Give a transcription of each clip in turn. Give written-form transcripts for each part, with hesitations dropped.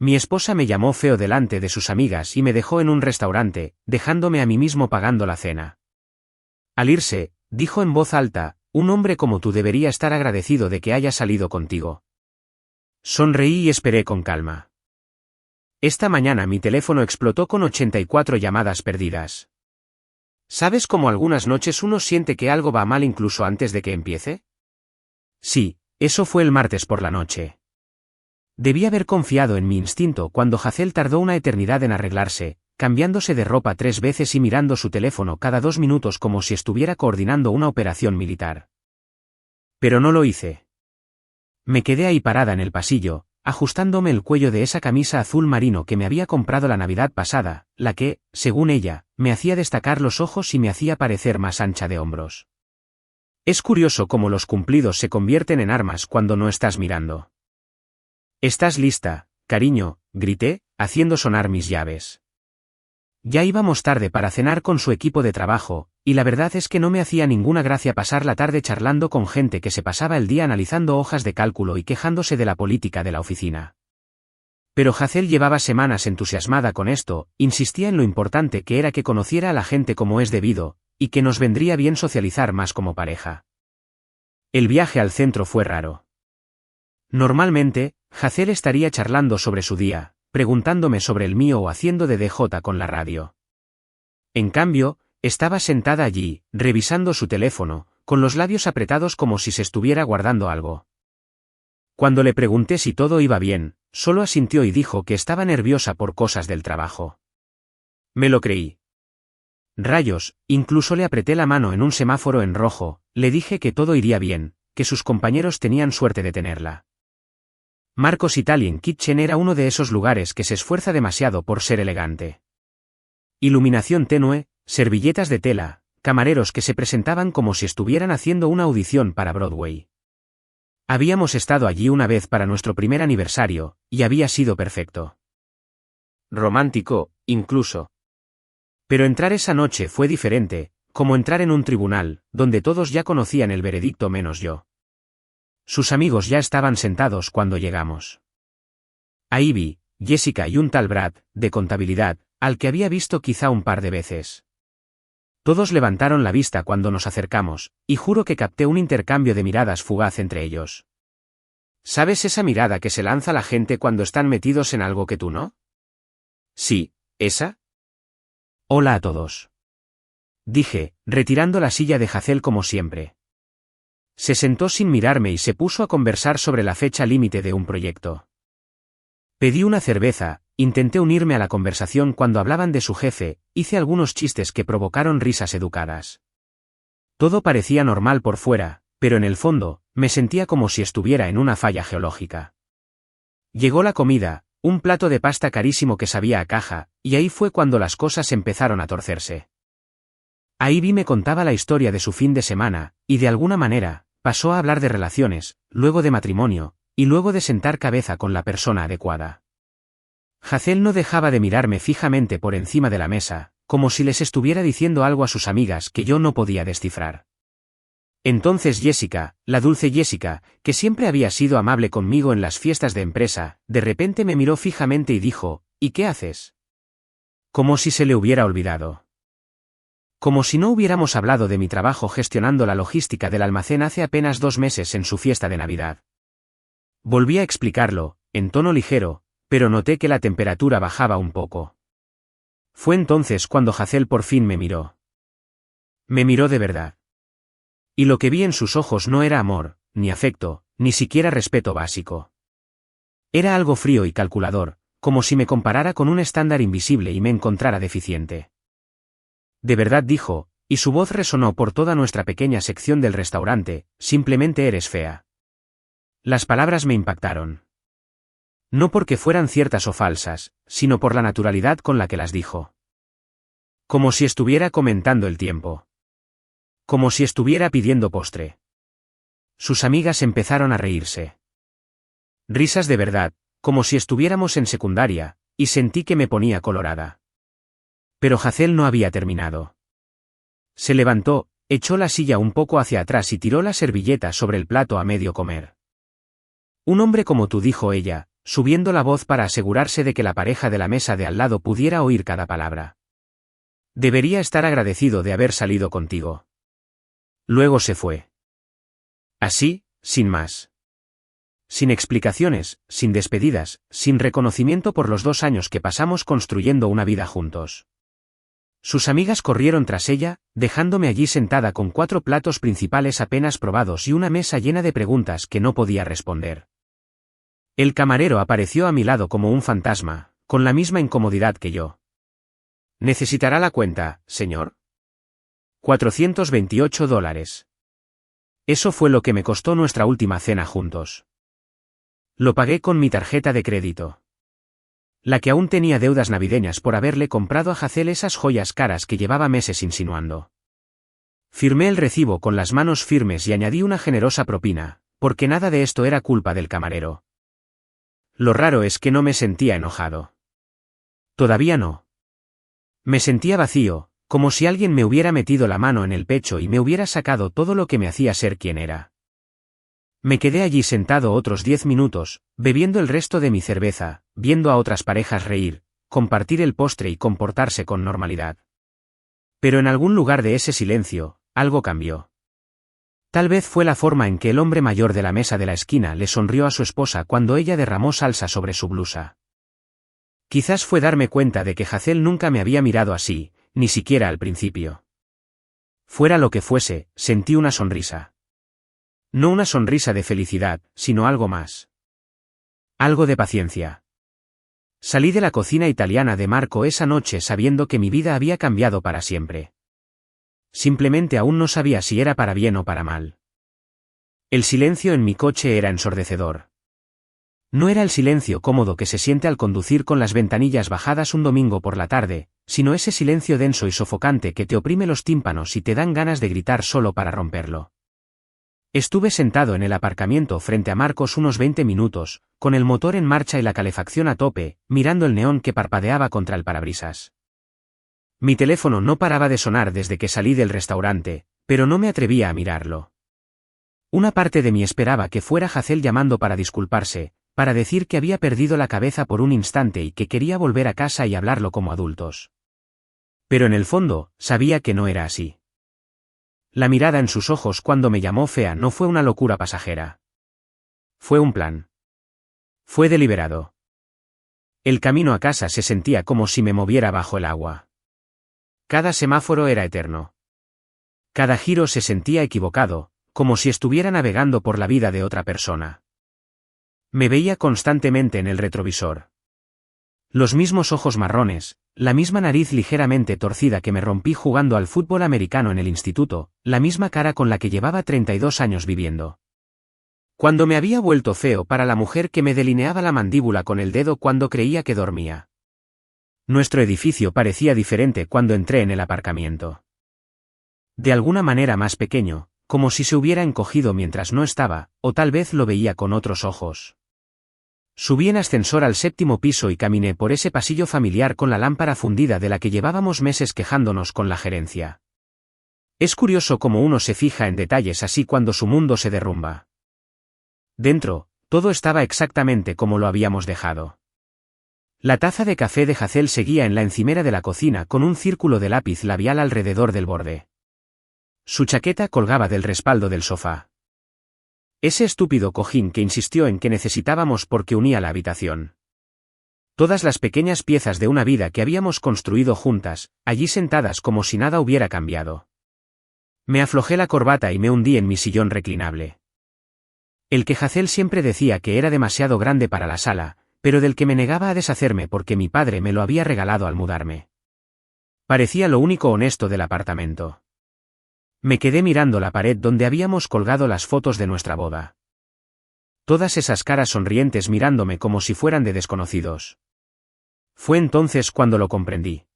Mi esposa me llamó feo delante de sus amigas y me dejó en un restaurante, dejándome a mí mismo pagando la cena. Al irse, dijo en voz alta, un hombre como tú debería estar agradecido de que haya salido contigo. Sonreí y esperé con calma. Esta mañana mi teléfono explotó con 84 llamadas perdidas. ¿Sabes cómo algunas noches uno siente que algo va mal incluso antes de que empiece? Sí, eso fue el martes por la noche. Debí haber confiado en mi instinto cuando Hazel tardó una eternidad en arreglarse, cambiándose de ropa 3 veces y mirando su teléfono cada 2 minutos como si estuviera coordinando una operación militar. Pero no lo hice. Me quedé ahí parada en el pasillo, ajustándome el cuello de esa camisa azul marino que me había comprado la Navidad pasada, la que, según ella, me hacía destacar los ojos y me hacía parecer más ancha de hombros. Es curioso cómo los cumplidos se convierten en armas cuando no estás mirando. ¿Estás lista, cariño?, grité, haciendo sonar mis llaves. Ya íbamos tarde para cenar con su equipo de trabajo, y la verdad es que no me hacía ninguna gracia pasar la tarde charlando con gente que se pasaba el día analizando hojas de cálculo y quejándose de la política de la oficina. Pero Hazel llevaba semanas entusiasmada con esto, insistía en lo importante que era que conociera a la gente como es debido, y que nos vendría bien socializar más como pareja. El viaje al centro fue raro. Normalmente, Hazel estaría charlando sobre su día, preguntándome sobre el mío o haciendo de DJ con la radio. En cambio, estaba sentada allí, revisando su teléfono, con los labios apretados como si se estuviera guardando algo. Cuando le pregunté si todo iba bien, solo asintió y dijo que estaba nerviosa por cosas del trabajo. Me lo creí. Rayos, incluso le apreté la mano en un semáforo en rojo, le dije que todo iría bien, que sus compañeros tenían suerte de tenerla. Marcos Italian Kitchen era uno de esos lugares que se esfuerza demasiado por ser elegante. Iluminación tenue, servilletas de tela, camareros que se presentaban como si estuvieran haciendo una audición para Broadway. Habíamos estado allí una vez para nuestro primer aniversario, y había sido perfecto. Romántico, incluso. Pero entrar esa noche fue diferente, como entrar en un tribunal, donde todos ya conocían el veredicto menos yo. Sus amigos ya estaban sentados cuando llegamos. A Ivy, Jessica y un tal Brad, de contabilidad, al que había visto quizá un par de veces. Todos levantaron la vista cuando nos acercamos, y juro que capté un intercambio de miradas fugaz entre ellos. ¿Sabes esa mirada que se lanza la gente cuando están metidos en algo que tú no? Sí, ¿esa? Hola a todos. Dije, retirando la silla de Hazel como siempre. Se sentó sin mirarme y se puso a conversar sobre la fecha límite de un proyecto. Pedí una cerveza, intenté unirme a la conversación cuando hablaban de su jefe, hice algunos chistes que provocaron risas educadas. Todo parecía normal por fuera, pero en el fondo, me sentía como si estuviera en una falla geológica. Llegó la comida, un plato de pasta carísimo que sabía a caja, y ahí fue cuando las cosas empezaron a torcerse. Ivy me contaba la historia de su fin de semana, y de alguna manera, pasó a hablar de relaciones, luego de matrimonio, y luego de sentar cabeza con la persona adecuada. Hazel no dejaba de mirarme fijamente por encima de la mesa, como si les estuviera diciendo algo a sus amigas que yo no podía descifrar. Entonces Jessica, la dulce Jessica, que siempre había sido amable conmigo en las fiestas de empresa, de repente me miró fijamente y dijo, ¿y qué haces? Como si se le hubiera olvidado. Como si no hubiéramos hablado de mi trabajo gestionando la logística del almacén hace apenas 2 meses en su fiesta de Navidad. Volví a explicarlo, en tono ligero, pero noté que la temperatura bajaba un poco. Fue entonces cuando Hazel por fin me miró. Me miró de verdad. Y lo que vi en sus ojos no era amor, ni afecto, ni siquiera respeto básico. Era algo frío y calculador, como si me comparara con un estándar invisible y me encontrara deficiente. De verdad dijo, y su voz resonó por toda nuestra pequeña sección del restaurante, simplemente eres fea. Las palabras me impactaron. No porque fueran ciertas o falsas, sino por la naturalidad con la que las dijo. Como si estuviera comentando el tiempo. Como si estuviera pidiendo postre. Sus amigas empezaron a reírse. Risas de verdad, como si estuviéramos en secundaria, y sentí que me ponía colorada. Pero Hazel no había terminado. Se levantó, echó la silla un poco hacia atrás y tiró la servilleta sobre el plato a medio comer. Un hombre como tú, dijo ella, subiendo la voz para asegurarse de que la pareja de la mesa de al lado pudiera oír cada palabra. Debería estar agradecido de haber salido contigo. Luego se fue. Así, sin más. Sin explicaciones, sin despedidas, sin reconocimiento por los 2 años que pasamos construyendo una vida juntos. Sus amigas corrieron tras ella, dejándome allí sentada con 4 platos principales apenas probados y una mesa llena de preguntas que no podía responder. El camarero apareció a mi lado como un fantasma, con la misma incomodidad que yo. ¿Necesitará la cuenta, señor? $428. Eso fue lo que me costó nuestra última cena juntos. Lo pagué con mi tarjeta de crédito. La que aún tenía deudas navideñas por haberle comprado a Hazel esas joyas caras que llevaba meses insinuando. Firmé el recibo con las manos firmes y añadí una generosa propina, porque nada de esto era culpa del camarero. Lo raro es que no me sentía enojado. Todavía no. Me sentía vacío, como si alguien me hubiera metido la mano en el pecho y me hubiera sacado todo lo que me hacía ser quien era. Me quedé allí sentado otros 10 minutos, bebiendo el resto de mi cerveza, viendo a otras parejas reír, compartir el postre y comportarse con normalidad. Pero en algún lugar de ese silencio, algo cambió. Tal vez fue la forma en que el hombre mayor de la mesa de la esquina le sonrió a su esposa cuando ella derramó salsa sobre su blusa. Quizás fue darme cuenta de que Hazel nunca me había mirado así, ni siquiera al principio. Fuera lo que fuese, sentí una sonrisa. No una sonrisa de felicidad, sino algo más. Algo de paciencia. Salí de la cocina italiana de Marco esa noche sabiendo que mi vida había cambiado para siempre. Simplemente aún no sabía si era para bien o para mal. El silencio en mi coche era ensordecedor. No era el silencio cómodo que se siente al conducir con las ventanillas bajadas un domingo por la tarde, sino ese silencio denso y sofocante que te oprime los tímpanos y te dan ganas de gritar solo para romperlo. Estuve sentado en el aparcamiento frente a Marcos unos 20 minutos, con el motor en marcha y la calefacción a tope, mirando el neón que parpadeaba contra el parabrisas. Mi teléfono no paraba de sonar desde que salí del restaurante, pero no me atrevía a mirarlo. Una parte de mí esperaba que fuera Hazel llamando para disculparse, para decir que había perdido la cabeza por un instante y que quería volver a casa y hablarlo como adultos. Pero en el fondo, sabía que no era así. La mirada en sus ojos cuando me llamó fea no fue una locura pasajera. Fue un plan. Fue deliberado. El camino a casa se sentía como si me moviera bajo el agua. Cada semáforo era eterno. Cada giro se sentía equivocado, como si estuviera navegando por la vida de otra persona. Me veía constantemente en el retrovisor. Los mismos ojos marrones, la misma nariz ligeramente torcida que me rompí jugando al fútbol americano en el instituto, la misma cara con la que llevaba 32 años viviendo. Cuando me había vuelto feo para la mujer que me delineaba la mandíbula con el dedo cuando creía que dormía. Nuestro edificio parecía diferente cuando entré en el aparcamiento. De alguna manera más pequeño, como si se hubiera encogido mientras no estaba, o tal vez lo veía con otros ojos. Subí en ascensor al 7º piso y caminé por ese pasillo familiar con la lámpara fundida de la que llevábamos meses quejándonos con la gerencia. Es curioso cómo uno se fija en detalles así cuando su mundo se derrumba. Dentro, todo estaba exactamente como lo habíamos dejado. La taza de café de Hazel seguía en la encimera de la cocina con un círculo de lápiz labial alrededor del borde. Su chaqueta colgaba del respaldo del sofá. Ese estúpido cojín que insistió en que necesitábamos porque unía la habitación. Todas las pequeñas piezas de una vida que habíamos construido juntas, allí sentadas como si nada hubiera cambiado. Me aflojé la corbata y me hundí en mi sillón reclinable. El que Hazel siempre decía que era demasiado grande para la sala, pero del que me negaba a deshacerme porque mi padre me lo había regalado al mudarme. Parecía lo único honesto del apartamento. Me quedé mirando la pared donde habíamos colgado las fotos de nuestra boda. Todas esas caras sonrientes mirándome como si fueran de desconocidos. Fue entonces cuando lo comprendí.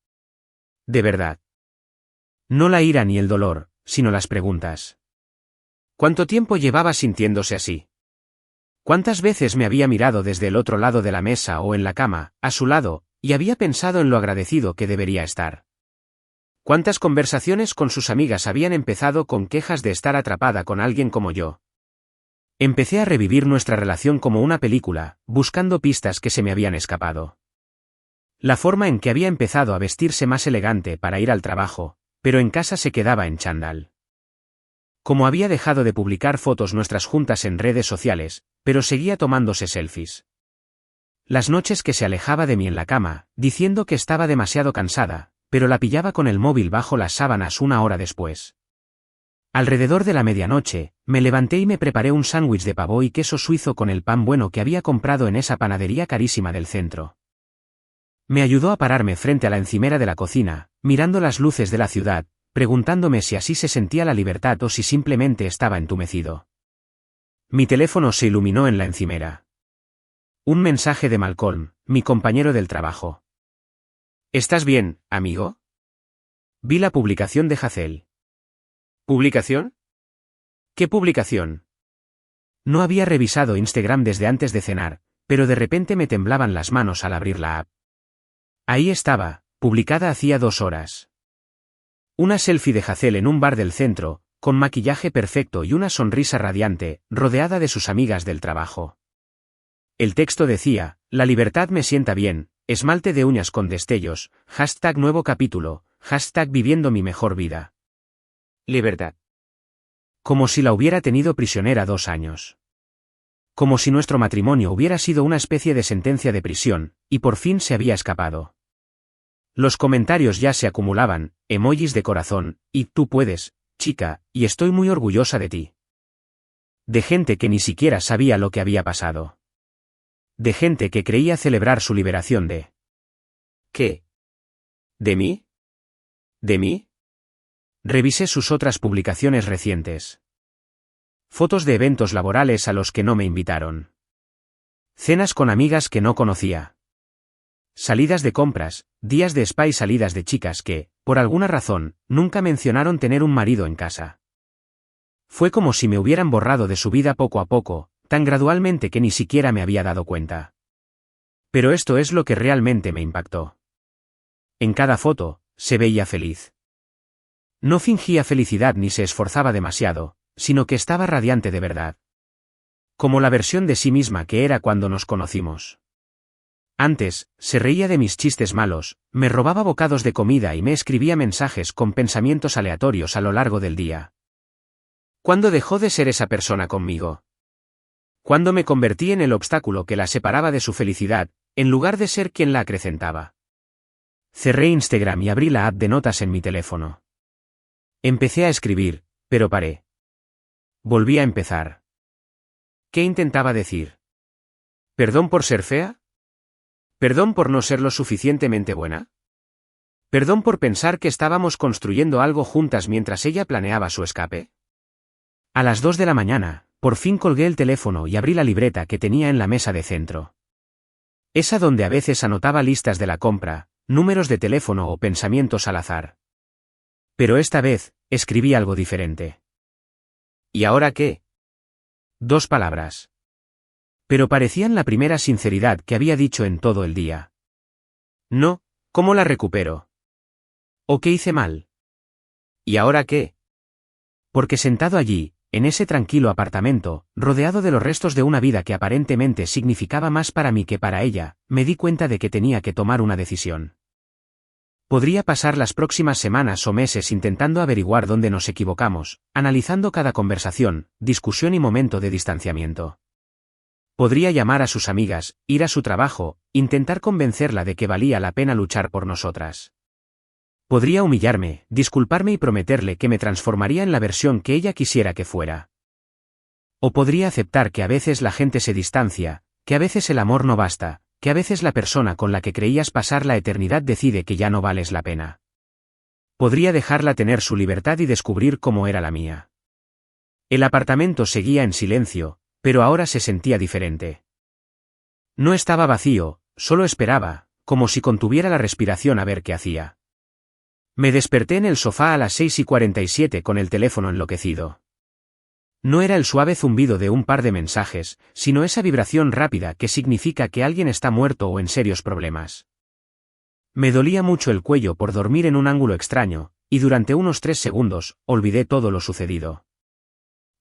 De verdad. No la ira ni el dolor, sino las preguntas. ¿Cuánto tiempo llevaba sintiéndose así? ¿Cuántas veces me había mirado desde el otro lado de la mesa o en la cama, a su lado, y había pensado en lo agradecido que debería estar? ¿Cuántas conversaciones con sus amigas habían empezado con quejas de estar atrapada con alguien como yo? Empecé a revivir nuestra relación como una película, buscando pistas que se me habían escapado. La forma en que había empezado a vestirse más elegante para ir al trabajo, pero en casa se quedaba en chándal. Como había dejado de publicar fotos nuestras juntas en redes sociales, pero seguía tomándose selfies. Las noches que se alejaba de mí en la cama, diciendo que estaba demasiado cansada, pero la pillaba con el móvil bajo las sábanas una hora después. Alrededor de la medianoche, me levanté y me preparé un sándwich de pavo y queso suizo con el pan bueno que había comprado en esa panadería carísima del centro. Me ayudó a pararme frente a la encimera de la cocina, mirando las luces de la ciudad, preguntándome si así se sentía la libertad o si simplemente estaba entumecido. Mi teléfono se iluminó en la encimera. Un mensaje de Malcolm, mi compañero del trabajo. ¿Estás bien, amigo? Vi la publicación de Hazel. ¿Publicación? ¿Qué publicación? No había revisado Instagram desde antes de cenar, pero de repente me temblaban las manos al abrir la app. Ahí estaba, publicada hacía 2 horas. Una selfie de Hazel en un bar del centro, con maquillaje perfecto y una sonrisa radiante, rodeada de sus amigas del trabajo. El texto decía: la libertad me sienta bien, esmalte de uñas con destellos, #nuevo capítulo, #viviendo mi mejor vida. Libertad. Como si la hubiera tenido prisionera 2 años. Como si nuestro matrimonio hubiera sido una especie de sentencia de prisión, y por fin se había escapado. Los comentarios ya se acumulaban, emojis de corazón, y tú puedes, chica, y estoy muy orgullosa de ti. De gente que ni siquiera sabía lo que había pasado. De gente que creía celebrar su liberación de... ¿Qué? ¿De mí? ¿De mí? Revisé sus otras publicaciones recientes. Fotos de eventos laborales a los que no me invitaron. Cenas con amigas que no conocía. Salidas de compras, días de spa y salidas de chicas que, por alguna razón, nunca mencionaron tener un marido en casa. Fue como si me hubieran borrado de su vida poco a poco, tan gradualmente que ni siquiera me había dado cuenta. Pero esto es lo que realmente me impactó. En cada foto, se veía feliz. No fingía felicidad ni se esforzaba demasiado, sino que estaba radiante de verdad. Como la versión de sí misma que era cuando nos conocimos. Antes, se reía de mis chistes malos, me robaba bocados de comida y me escribía mensajes con pensamientos aleatorios a lo largo del día. ¿Cuándo dejó de ser esa persona conmigo? ¿Cuándo me convertí en el obstáculo que la separaba de su felicidad, en lugar de ser quien la acrecentaba? Cerré Instagram y abrí la app de notas en mi teléfono. Empecé a escribir, pero paré. Volví a empezar. ¿Qué intentaba decir? ¿Perdón por ser fea? ¿Perdón por no ser lo suficientemente buena? ¿Perdón por pensar que estábamos construyendo algo juntas mientras ella planeaba su escape? A las 2 de la mañana, por fin colgué el teléfono y abrí la libreta que tenía en la mesa de centro. Esa donde a veces anotaba listas de la compra, números de teléfono o pensamientos al azar. Pero esta vez, escribí algo diferente. ¿Y ahora qué? 2 palabras. Pero parecían la primera sinceridad que había dicho en todo el día. No, ¿cómo la recupero? ¿O qué hice mal? ¿Y ahora qué? Porque sentado allí, en ese tranquilo apartamento, rodeado de los restos de una vida que aparentemente significaba más para mí que para ella, me di cuenta de que tenía que tomar una decisión. Podría pasar las próximas semanas o meses intentando averiguar dónde nos equivocamos, analizando cada conversación, discusión y momento de distanciamiento. Podría llamar a sus amigas, ir a su trabajo, intentar convencerla de que valía la pena luchar por nosotras. Podría humillarme, disculparme y prometerle que me transformaría en la versión que ella quisiera que fuera. O podría aceptar que a veces la gente se distancia, que a veces el amor no basta, que a veces la persona con la que creías pasar la eternidad decide que ya no vales la pena. Podría dejarla tener su libertad y descubrir cómo era la mía. El apartamento seguía en silencio, pero ahora se sentía diferente. No estaba vacío, solo esperaba, como si contuviera la respiración a ver qué hacía. Me desperté en el sofá a las 6:47 con el teléfono enloquecido. No era el suave zumbido de un par de mensajes, sino esa vibración rápida que significa que alguien está muerto o en serios problemas. Me dolía mucho el cuello por dormir en un ángulo extraño, y durante unos 3 segundos, olvidé todo lo sucedido.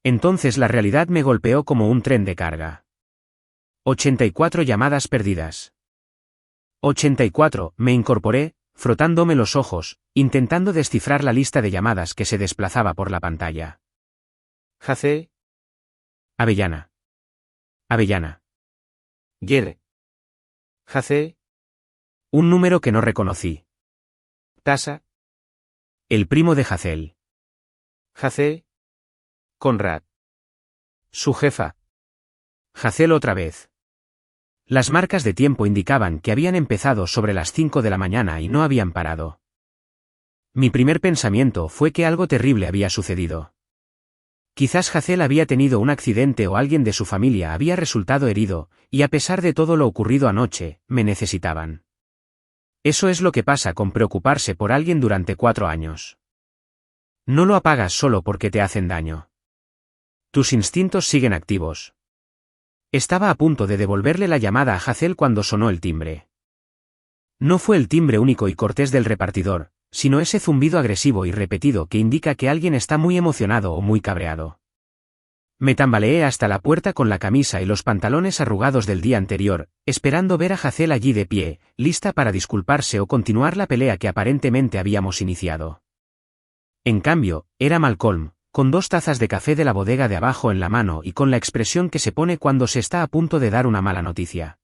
Entonces la realidad me golpeó como un tren de carga. 84 llamadas perdidas. 84, me incorporé, frotándome los ojos, intentando descifrar la lista de llamadas que se desplazaba por la pantalla. Jacé. Avellana. Avellana. Yer. Jacé. Un número que no reconocí. Tasa. El primo de Hazel. Jacé. Conrad. Su jefa. Hazel otra vez. Las marcas de tiempo indicaban que habían empezado sobre las 5 de la mañana y no habían parado. Mi primer pensamiento fue que algo terrible había sucedido. Quizás Hazel había tenido un accidente o alguien de su familia había resultado herido, y a pesar de todo lo ocurrido anoche, me necesitaban. Eso es lo que pasa con preocuparse por alguien durante 4 años. No lo apagas solo porque te hacen daño. Tus instintos siguen activos. Estaba a punto de devolverle la llamada a Hazel cuando sonó el timbre. No fue el timbre único y cortés del repartidor, sino ese zumbido agresivo y repetido que indica que alguien está muy emocionado o muy cabreado. Me tambaleé hasta la puerta con la camisa y los pantalones arrugados del día anterior, esperando ver a Hazel allí de pie, lista para disculparse o continuar la pelea que aparentemente habíamos iniciado. En cambio, era Malcolm, con 2 tazas de café de la bodega de abajo en la mano y con la expresión que se pone cuando se está a punto de dar una mala noticia.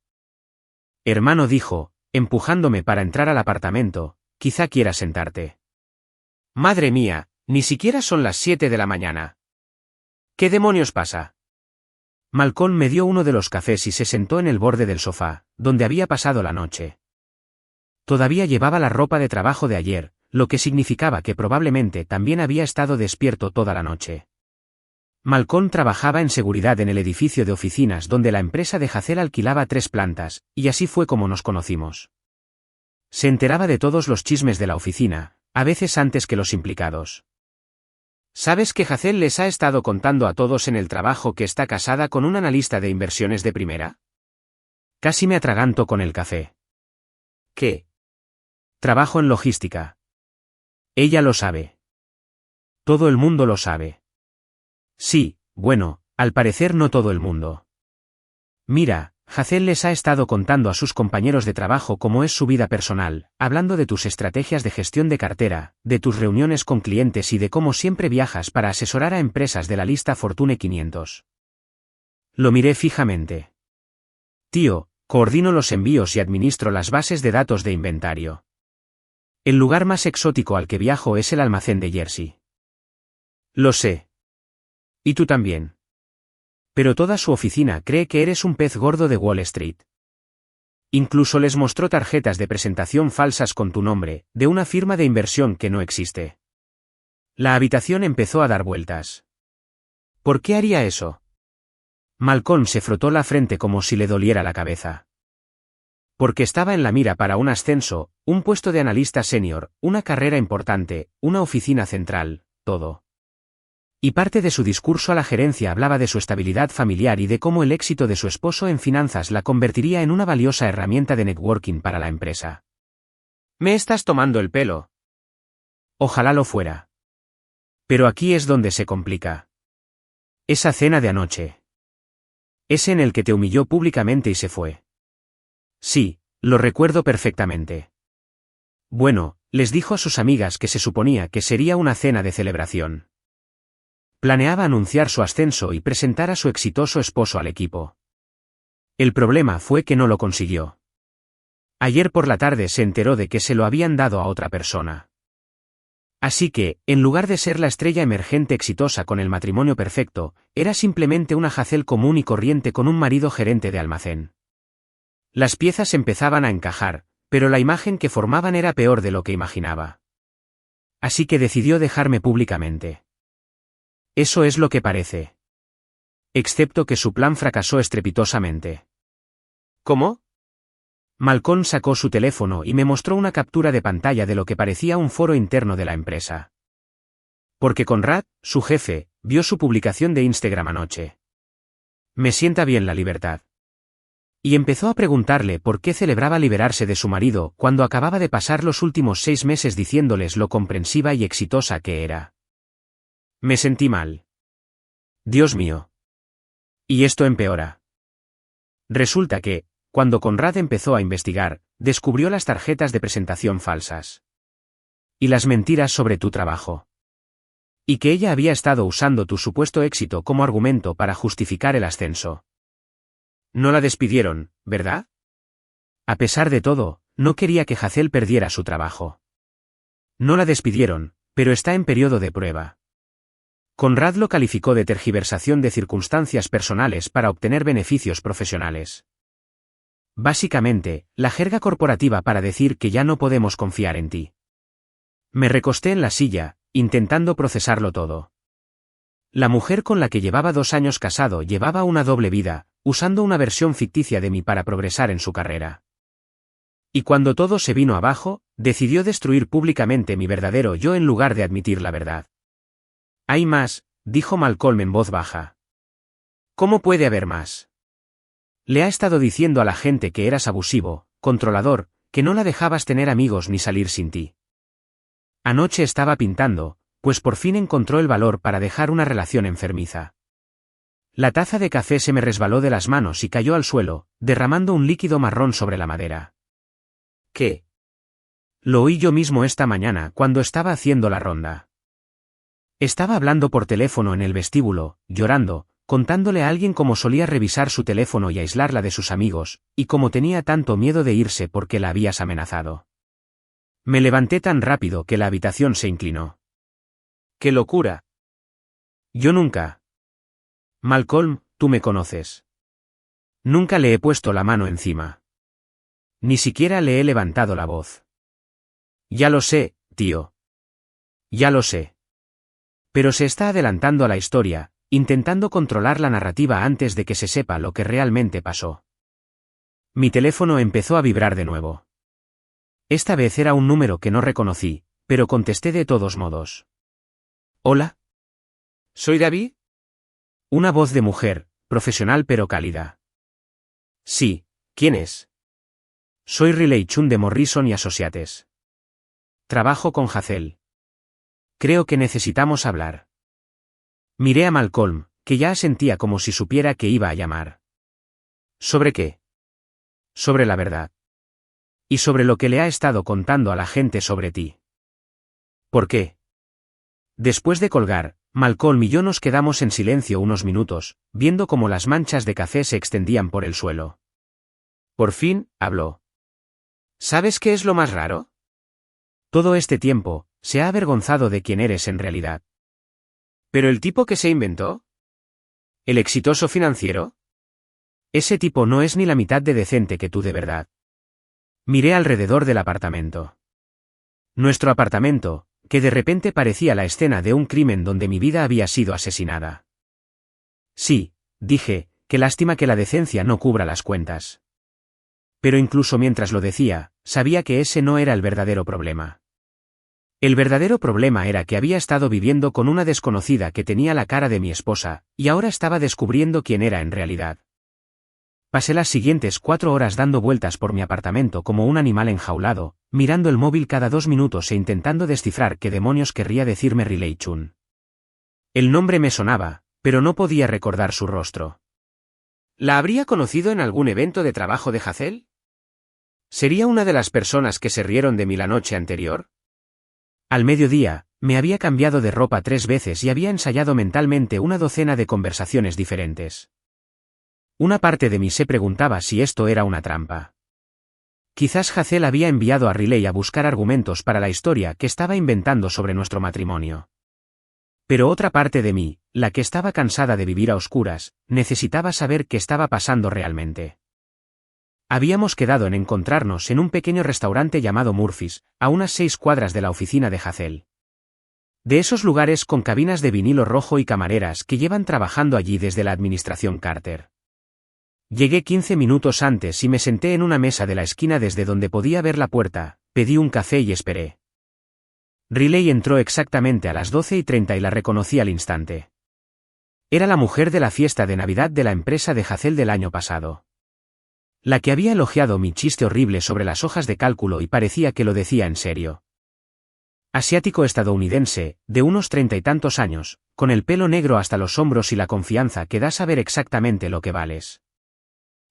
Hermano, dijo, empujándome para entrar al apartamento, quizá quieras sentarte. Madre mía, ni siquiera son las 7 de la mañana. ¿Qué demonios pasa? Malcolm me dio uno de los cafés y se sentó en el borde del sofá, donde había pasado la noche. Todavía llevaba la ropa de trabajo de ayer, lo que significaba que probablemente también había estado despierto toda la noche. Malcolm trabajaba en seguridad en el edificio de oficinas donde la empresa de Hazel alquilaba 3 plantas, y así fue como nos conocimos. Se enteraba de todos los chismes de la oficina, a veces antes que los implicados. ¿Sabes que Hazel les ha estado contando a todos en el trabajo que está casada con un analista de inversiones de primera? Casi me atraganto con el café. ¿Qué? Trabajo en logística. Ella lo sabe. Todo el mundo lo sabe. Sí, bueno, al parecer no todo el mundo. Mira, Hazel les ha estado contando a sus compañeros de trabajo cómo es su vida personal, hablando de tus estrategias de gestión de cartera, de tus reuniones con clientes y de cómo siempre viajas para asesorar a empresas de la lista Fortune 500. Lo miré fijamente. Tío, coordino los envíos y administro las bases de datos de inventario. El lugar más exótico al que viajo es el almacén de Jersey. Lo sé. Y tú también. Pero toda su oficina cree que eres un pez gordo de Wall Street. Incluso les mostró tarjetas de presentación falsas con tu nombre, de una firma de inversión que no existe. La habitación empezó a dar vueltas. ¿Por qué haría eso? Malcolm se frotó la frente como si le doliera la cabeza. Porque estaba en la mira para un ascenso, un puesto de analista senior, una carrera importante, una oficina central, todo. Y parte de su discurso a la gerencia hablaba de su estabilidad familiar y de cómo el éxito de su esposo en finanzas la convertiría en una valiosa herramienta de networking para la empresa. ¿Me estás tomando el pelo? Ojalá lo fuera. Pero aquí es donde se complica. Esa cena de anoche. Ese en el que te humilló públicamente y se fue. Sí, lo recuerdo perfectamente. Bueno, les dijo a sus amigas que se suponía que sería una cena de celebración. Planeaba anunciar su ascenso y presentar a su exitoso esposo al equipo. El problema fue que no lo consiguió. Ayer por la tarde se enteró de que se lo habían dado a otra persona. Así que, en lugar de ser la estrella emergente exitosa con el matrimonio perfecto, era simplemente una Hazel común y corriente con un marido gerente de almacén. Las piezas empezaban a encajar, pero la imagen que formaban era peor de lo que imaginaba. Así que decidió dejarme públicamente. Eso es lo que parece. Excepto que su plan fracasó estrepitosamente. ¿Cómo? Malcolm sacó su teléfono y me mostró una captura de pantalla de lo que parecía un foro interno de la empresa. Porque Conrad, su jefe, vio su publicación de Instagram anoche. Me sienta bien la libertad. Y empezó a preguntarle por qué celebraba liberarse de su marido cuando acababa de pasar los últimos 6 meses diciéndoles lo comprensiva y exitosa que era. Me sentí mal. Dios mío. Y esto empeora. Resulta que, cuando Conrad empezó a investigar, descubrió las tarjetas de presentación falsas. Y las mentiras sobre tu trabajo. Y que ella había estado usando tu supuesto éxito como argumento para justificar el ascenso. No la despidieron, ¿verdad? A pesar de todo, no quería que Hazel perdiera su trabajo. No la despidieron, pero está en periodo de prueba. Conrad lo calificó de tergiversación de circunstancias personales para obtener beneficios profesionales. Básicamente, la jerga corporativa para decir que ya no podemos confiar en ti. Me recosté en la silla, intentando procesarlo todo. La mujer con la que llevaba 2 años casado llevaba una doble vida, usando una versión ficticia de mí para progresar en su carrera. Y cuando todo se vino abajo, decidió destruir públicamente mi verdadero yo en lugar de admitir la verdad. Hay más, dijo Malcolm en voz baja. ¿Cómo puede haber más? Le ha estado diciendo a la gente que eras abusivo, controlador, que no la dejabas tener amigos ni salir sin ti. Anoche estaba pintando, pues por fin encontró el valor para dejar una relación enfermiza. La taza de café se me resbaló de las manos y cayó al suelo, derramando un líquido marrón sobre la madera. ¿Qué? Lo oí yo mismo esta mañana cuando estaba haciendo la ronda. Estaba hablando por teléfono en el vestíbulo, llorando, contándole a alguien cómo solía revisar su teléfono y aislarla de sus amigos, y cómo tenía tanto miedo de irse porque la habías amenazado. Me levanté tan rápido que la habitación se inclinó. ¡Qué locura! Yo nunca. Malcolm, tú me conoces. Nunca le he puesto la mano encima. Ni siquiera le he levantado la voz. Ya lo sé, tío. Ya lo sé. Pero se está adelantando a la historia, intentando controlar la narrativa antes de que se sepa lo que realmente pasó. Mi teléfono empezó a vibrar de nuevo. Esta vez era un número que no reconocí, pero contesté de todos modos. ¿Hola? ¿Soy David? Una voz de mujer, profesional pero cálida. Sí, ¿quién es? Soy Riley Chun de Morrison y Associates. Trabajo con Hazel. Creo que necesitamos hablar. Miré a Malcolm, que ya asentía como si supiera que iba a llamar. ¿Sobre qué? Sobre la verdad. Y sobre lo que le ha estado contando a la gente sobre ti. ¿Por qué? Después de colgar, Malcolm y yo nos quedamos en silencio unos minutos, viendo cómo las manchas de café se extendían por el suelo. Por fin, habló. ¿Sabes qué es lo más raro? Todo este tiempo, se ha avergonzado de quién eres en realidad. ¿Pero el tipo que se inventó? ¿El exitoso financiero? Ese tipo no es ni la mitad de decente que tú de verdad. Miré alrededor del apartamento. Nuestro apartamento, que de repente parecía la escena de un crimen donde mi vida había sido asesinada. Sí, dije, qué lástima que la decencia no cubra las cuentas. Pero incluso mientras lo decía, sabía que ese no era el verdadero problema. El verdadero problema era que había estado viviendo con una desconocida que tenía la cara de mi esposa, y ahora estaba descubriendo quién era en realidad. Pasé las siguientes 4 horas dando vueltas por mi apartamento como un animal enjaulado, mirando el móvil cada 2 minutos e intentando descifrar qué demonios querría decirme Riley Chun. El nombre me sonaba, pero no podía recordar su rostro. ¿La habría conocido en algún evento de trabajo de Hazel? ¿Sería una de las personas que se rieron de mí la noche anterior? Al mediodía, me había cambiado de ropa 3 veces y había ensayado mentalmente una docena de conversaciones diferentes. Una parte de mí se preguntaba si esto era una trampa. Quizás Hazel había enviado a Riley a buscar argumentos para la historia que estaba inventando sobre nuestro matrimonio. Pero otra parte de mí, la que estaba cansada de vivir a oscuras, necesitaba saber qué estaba pasando realmente. Habíamos quedado en encontrarnos en un pequeño restaurante llamado Murphy's, a unas 6 cuadras de la oficina de Hazel. De esos lugares con cabinas de vinilo rojo y camareras que llevan trabajando allí desde la administración Carter. Llegué 15 minutos antes y me senté en una mesa de la esquina desde donde podía ver la puerta, pedí un café y esperé. Riley entró exactamente a las 12:30 y la reconocí al instante. Era la mujer de la fiesta de Navidad de la empresa de Hazel del año pasado. La que había elogiado mi chiste horrible sobre las hojas de cálculo y parecía que lo decía en serio. Asiático estadounidense, de unos 30 y tantos años, con el pelo negro hasta los hombros y la confianza que da saber exactamente lo que vales.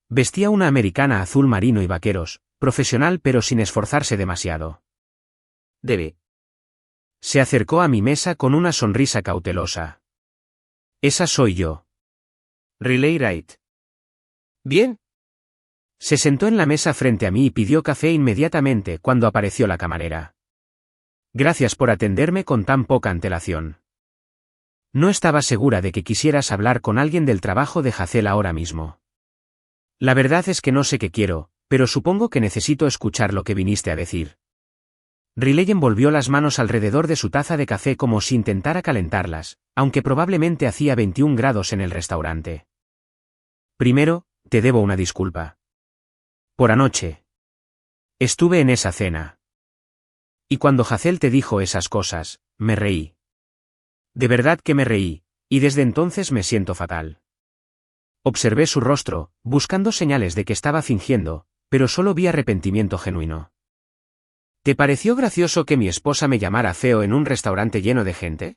Vestía una americana azul marino y vaqueros, profesional pero sin esforzarse demasiado. Debe. Se acercó a mi mesa con una sonrisa cautelosa. Esa soy yo. Riley Wright. Bien. Se sentó en la mesa frente a mí y pidió café inmediatamente cuando apareció la camarera. Gracias por atenderme con tan poca antelación. No estaba segura de que quisieras hablar con alguien del trabajo de Hazel ahora mismo. La verdad es que no sé qué quiero, pero supongo que necesito escuchar lo que viniste a decir. Riley envolvió las manos alrededor de su taza de café como si intentara calentarlas, aunque probablemente hacía 21 grados en el restaurante. Primero, te debo una disculpa. Por anoche. Estuve en esa cena. Y cuando Hazel te dijo esas cosas, me reí. De verdad que me reí, y desde entonces me siento fatal. Observé su rostro, buscando señales de que estaba fingiendo, pero solo vi arrepentimiento genuino. ¿Te pareció gracioso que mi esposa me llamara feo en un restaurante lleno de gente?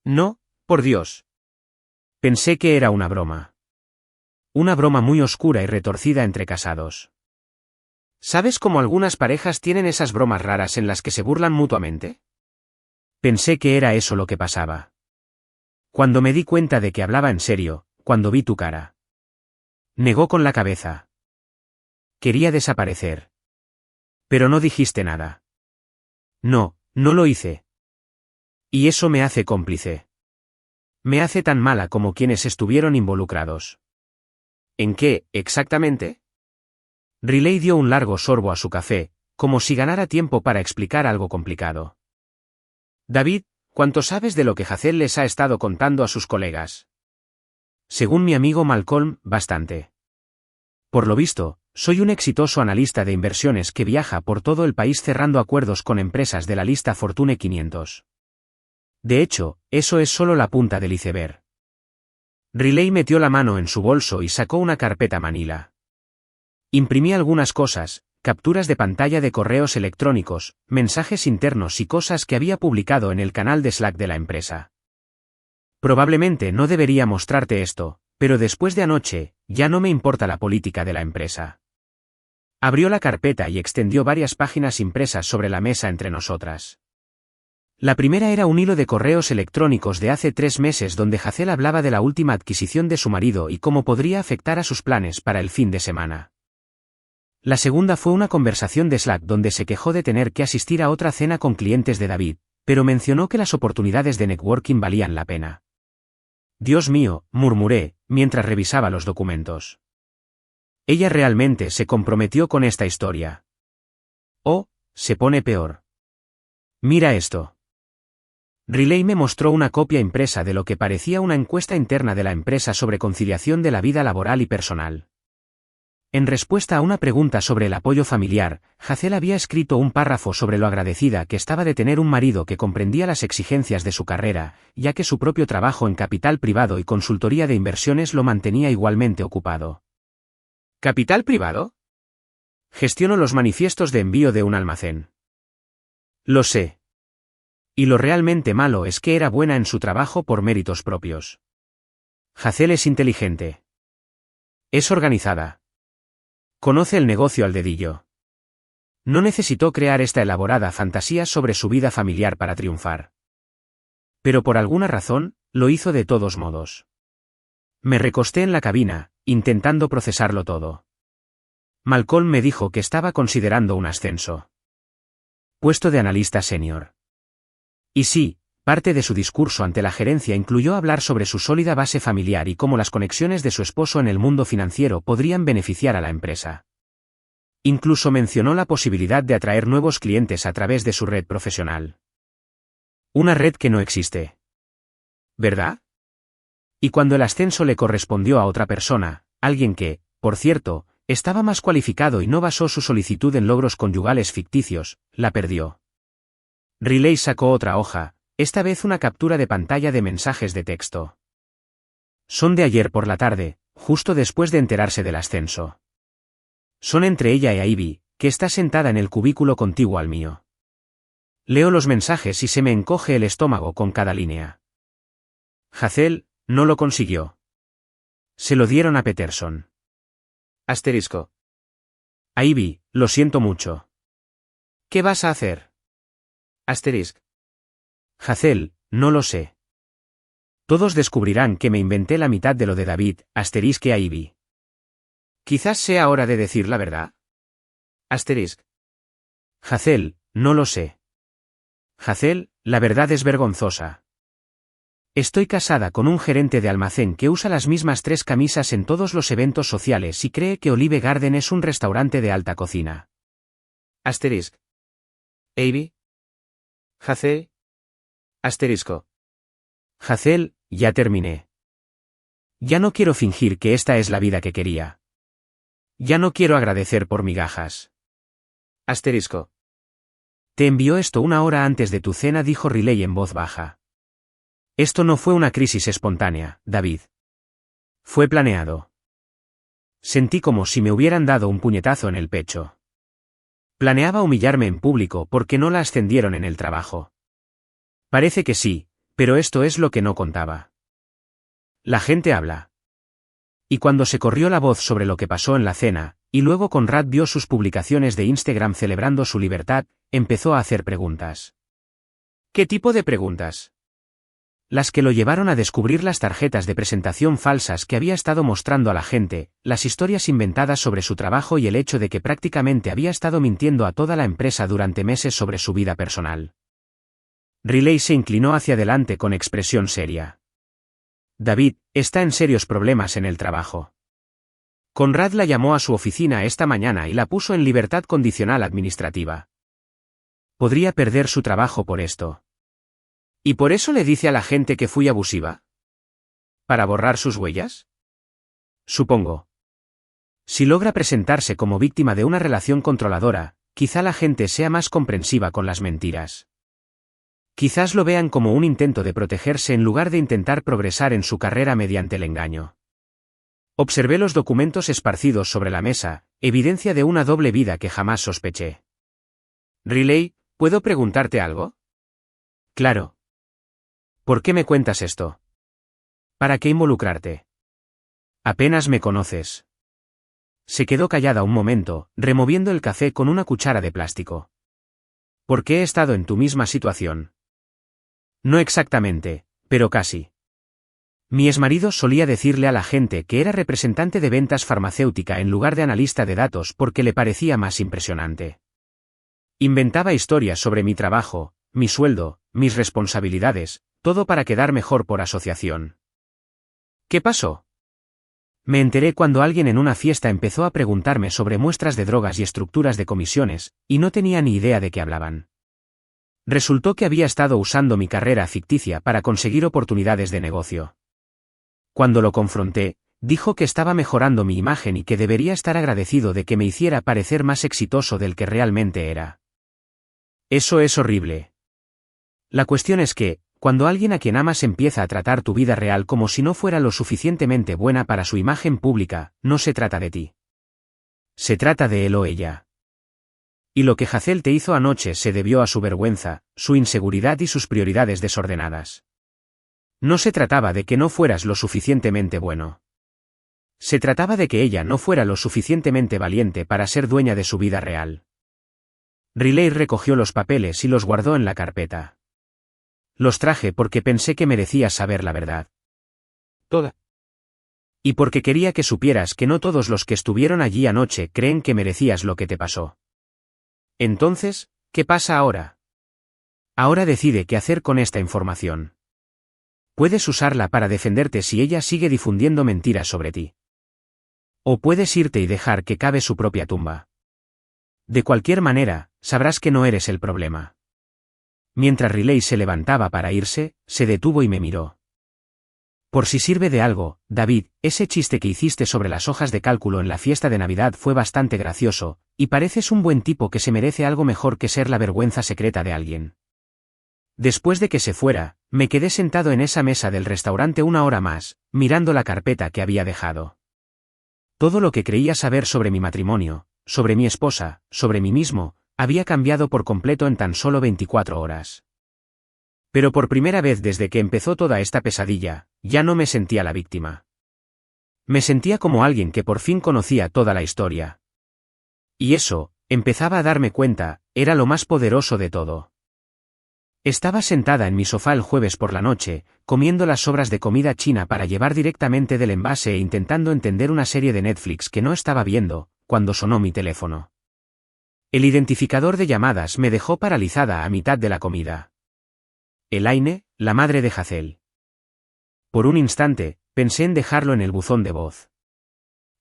No, por Dios. Pensé que era una broma. Una broma muy oscura y retorcida entre casados. ¿Sabes cómo algunas parejas tienen esas bromas raras en las que se burlan mutuamente? Pensé que era eso lo que pasaba. Cuando me di cuenta de que hablaba en serio, cuando vi tu cara. Negó con la cabeza. Quería desaparecer. Pero no dijiste nada. No, no lo hice. Y eso me hace cómplice. Me hace tan mala como quienes estuvieron involucrados. ¿En qué, exactamente? Riley dio un largo sorbo a su café, como si ganara tiempo para explicar algo complicado. David, ¿cuánto sabes de lo que Hazel les ha estado contando a sus colegas? Según mi amigo Malcolm, bastante. Por lo visto, soy un exitoso analista de inversiones que viaja por todo el país cerrando acuerdos con empresas de la lista Fortune 500. De hecho, eso es solo la punta del iceberg. Riley metió la mano en su bolso y sacó una carpeta manila. Imprimí algunas cosas, capturas de pantalla de correos electrónicos, mensajes internos y cosas que había publicado en el canal de Slack de la empresa. Probablemente no debería mostrarte esto, pero después de anoche, ya no me importa la política de la empresa. Abrió la carpeta y extendió varias páginas impresas sobre la mesa entre nosotras. La primera era un hilo de correos electrónicos de hace 3 meses donde Hazel hablaba de la última adquisición de su marido y cómo podría afectar a sus planes para el fin de semana. La segunda fue una conversación de Slack donde se quejó de tener que asistir a otra cena con clientes de David, pero mencionó que las oportunidades de networking valían la pena. Dios mío, murmuré, mientras revisaba los documentos. Ella realmente se comprometió con esta historia. Oh, se pone peor. Mira esto. Riley me mostró una copia impresa de lo que parecía una encuesta interna de la empresa sobre conciliación de la vida laboral y personal. En respuesta a una pregunta sobre el apoyo familiar, Hazel había escrito un párrafo sobre lo agradecida que estaba de tener un marido que comprendía las exigencias de su carrera, ya que su propio trabajo en capital privado y consultoría de inversiones lo mantenía igualmente ocupado. ¿Capital privado? Gestiono los manifiestos de envío de un almacén. Lo sé. Y lo realmente malo es que era buena en su trabajo por méritos propios. Hazel es inteligente. Es organizada. Conoce el negocio al dedillo. No necesitó crear esta elaborada fantasía sobre su vida familiar para triunfar. Pero por alguna razón, lo hizo de todos modos. Me recosté en la cabina, intentando procesarlo todo. Malcolm me dijo que estaba considerando un ascenso. Puesto de analista senior. Y sí, parte de su discurso ante la gerencia incluyó hablar sobre su sólida base familiar y cómo las conexiones de su esposo en el mundo financiero podrían beneficiar a la empresa. Incluso mencionó la posibilidad de atraer nuevos clientes a través de su red profesional. Una red que no existe. ¿Verdad? Y cuando el ascenso le correspondió a otra persona, alguien que, por cierto, estaba más cualificado y no basó su solicitud en logros conyugales ficticios, la perdió. Riley sacó otra hoja, esta vez una captura de pantalla de mensajes de texto. Son de ayer por la tarde, justo después de enterarse del ascenso. Son entre ella y Ivy, que está sentada en el cubículo contiguo al mío. Leo los mensajes y se me encoge el estómago con cada línea. Hazel no lo consiguió. Se lo dieron a Peterson. Asterisco. Ivy, lo siento mucho. ¿Qué vas a hacer? Asterisco. Hazel, no lo sé. Todos descubrirán que me inventé la mitad de lo de David, asterisque a Ivy. Quizás sea hora de decir la verdad. Asterisco. Hazel, no lo sé. Hazel, la verdad es vergonzosa. Estoy casada con un gerente de almacén que usa las mismas 3 camisas en todos los eventos sociales y cree que Olive Garden es un restaurante de alta cocina. Asterisco. Ivy. Hazel. Asterisco. Hazel, ya terminé. Ya no quiero fingir que esta es la vida que quería. Ya no quiero agradecer por migajas. Asterisco. Te envió esto 1 hora antes de tu cena, dijo Riley en voz baja. Esto no fue una crisis espontánea, David. Fue planeado. Sentí como si me hubieran dado un puñetazo en el pecho. Planeaba humillarme en público porque no la ascendieron en el trabajo. Parece que sí, pero esto es lo que no contaba. La gente habla. Y cuando se corrió la voz sobre lo que pasó en la cena, y luego Conrad vio sus publicaciones de Instagram celebrando su libertad, empezó a hacer preguntas. ¿Qué tipo de preguntas? Las que lo llevaron a descubrir las tarjetas de presentación falsas que había estado mostrando a la gente, las historias inventadas sobre su trabajo y el hecho de que prácticamente había estado mintiendo a toda la empresa durante meses sobre su vida personal. Riley se inclinó hacia adelante con expresión seria. David, está en serios problemas en el trabajo. Conrad la llamó a su oficina esta mañana y la puso en libertad condicional administrativa. Podría perder su trabajo por esto. ¿Y por eso le dice a la gente que fui abusiva? ¿Para borrar sus huellas? Supongo. Si logra presentarse como víctima de una relación controladora, quizá la gente sea más comprensiva con las mentiras. Quizás lo vean como un intento de protegerse en lugar de intentar progresar en su carrera mediante el engaño. Observé los documentos esparcidos sobre la mesa, evidencia de una doble vida que jamás sospeché. Riley, ¿puedo preguntarte algo? Claro. ¿Por qué me cuentas esto? ¿Para qué involucrarte? Apenas me conoces. Se quedó callada un momento, removiendo el café con una cuchara de plástico. ¿Por qué he estado en tu misma situación? No exactamente, pero casi. Mi exmarido solía decirle a la gente que era representante de ventas farmacéutica en lugar de analista de datos porque le parecía más impresionante. Inventaba historias sobre mi trabajo, mi sueldo, mis responsabilidades, todo para quedar mejor por asociación. ¿Qué pasó? Me enteré cuando alguien en una fiesta empezó a preguntarme sobre muestras de drogas y estructuras de comisiones, y no tenía ni idea de qué hablaban. Resultó que había estado usando mi carrera ficticia para conseguir oportunidades de negocio. Cuando lo confronté, dijo que estaba mejorando mi imagen y que debería estar agradecido de que me hiciera parecer más exitoso del que realmente era. Eso es horrible. La cuestión es que, cuando alguien a quien amas empieza a tratar tu vida real como si no fuera lo suficientemente buena para su imagen pública, no se trata de ti. Se trata de él o ella. Y lo que Hazel te hizo anoche se debió a su vergüenza, su inseguridad y sus prioridades desordenadas. No se trataba de que no fueras lo suficientemente bueno. Se trataba de que ella no fuera lo suficientemente valiente para ser dueña de su vida real. Riley recogió los papeles y los guardó en la carpeta. Los traje porque pensé que merecías saber la verdad. Toda. Y porque quería que supieras que no todos los que estuvieron allí anoche creen que merecías lo que te pasó. Entonces, ¿qué pasa ahora? Ahora decide qué hacer con esta información. Puedes usarla para defenderte si ella sigue difundiendo mentiras sobre ti. O puedes irte y dejar que cabe su propia tumba. De cualquier manera, sabrás que no eres el problema. Mientras Riley se levantaba para irse, se detuvo y me miró. Por si sirve de algo, David, ese chiste que hiciste sobre las hojas de cálculo en la fiesta de Navidad fue bastante gracioso, y pareces un buen tipo que se merece algo mejor que ser la vergüenza secreta de alguien. Después de que se fuera, me quedé sentado en esa mesa del restaurante 1 hora más, mirando la carpeta que había dejado. Todo lo que creía saber sobre mi matrimonio, sobre mi esposa, sobre mí mismo, había cambiado por completo en tan solo 24 horas. Pero por primera vez desde que empezó toda esta pesadilla, ya no me sentía la víctima. Me sentía como alguien que por fin conocía toda la historia. Y eso, empezaba a darme cuenta, era lo más poderoso de todo. Estaba sentada en mi sofá el jueves por la noche, comiendo las sobras de comida china para llevar directamente del envase e intentando entender una serie de Netflix que no estaba viendo, cuando sonó mi teléfono. El identificador de llamadas me dejó paralizada a mitad de la comida. Elaine, la madre de Hazel. Por un instante, pensé en dejarlo en el buzón de voz.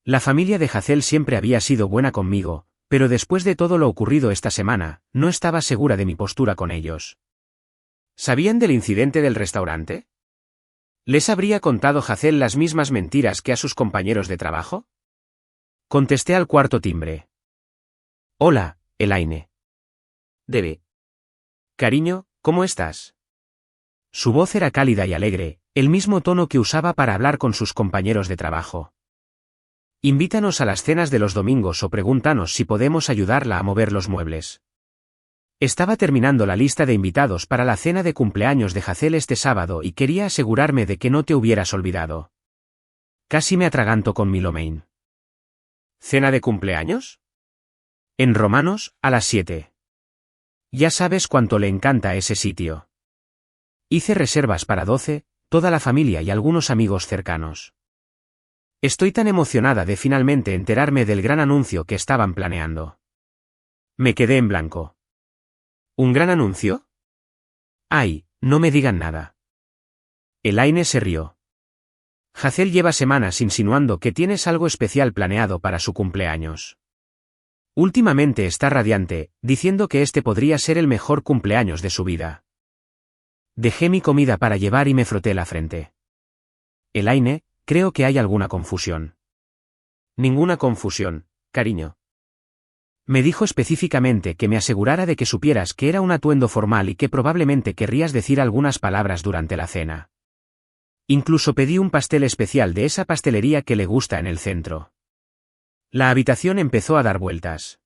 La familia de Hazel siempre había sido buena conmigo, pero después de todo lo ocurrido esta semana, no estaba segura de mi postura con ellos. ¿Sabían del incidente del restaurante? ¿Les habría contado Hazel las mismas mentiras que a sus compañeros de trabajo? Contesté al cuarto timbre. Hola, Elaine. Debbie. Cariño, ¿cómo estás? Su voz era cálida y alegre, el mismo tono que usaba para hablar con sus compañeros de trabajo. Invítanos a las cenas de los domingos o pregúntanos si podemos ayudarla a mover los muebles. Estaba terminando la lista de invitados para la cena de cumpleaños de Hazel este sábado y quería asegurarme de que no te hubieras olvidado. Casi me atraganto con mi lo mein. ¿Cena de cumpleaños? En Romanos, a las 7. Ya sabes cuánto le encanta ese sitio. Hice reservas para 12, toda la familia y algunos amigos cercanos. Estoy tan emocionada de finalmente enterarme del gran anuncio que estaban planeando. Me quedé en blanco. ¿Un gran anuncio? Ay, no me digan nada. Elaine se rió. Hazel lleva semanas insinuando que tienes algo especial planeado para su cumpleaños. Últimamente está radiante, diciendo que este podría ser el mejor cumpleaños de su vida. Dejé mi comida para llevar y me froté la frente. Elaine, creo que hay alguna confusión. Ninguna confusión, cariño. Me dijo específicamente que me asegurara de que supieras que era un atuendo formal y que probablemente querrías decir algunas palabras durante la cena. Incluso pedí un pastel especial de esa pastelería que le gusta en el centro. La habitación empezó a dar vueltas.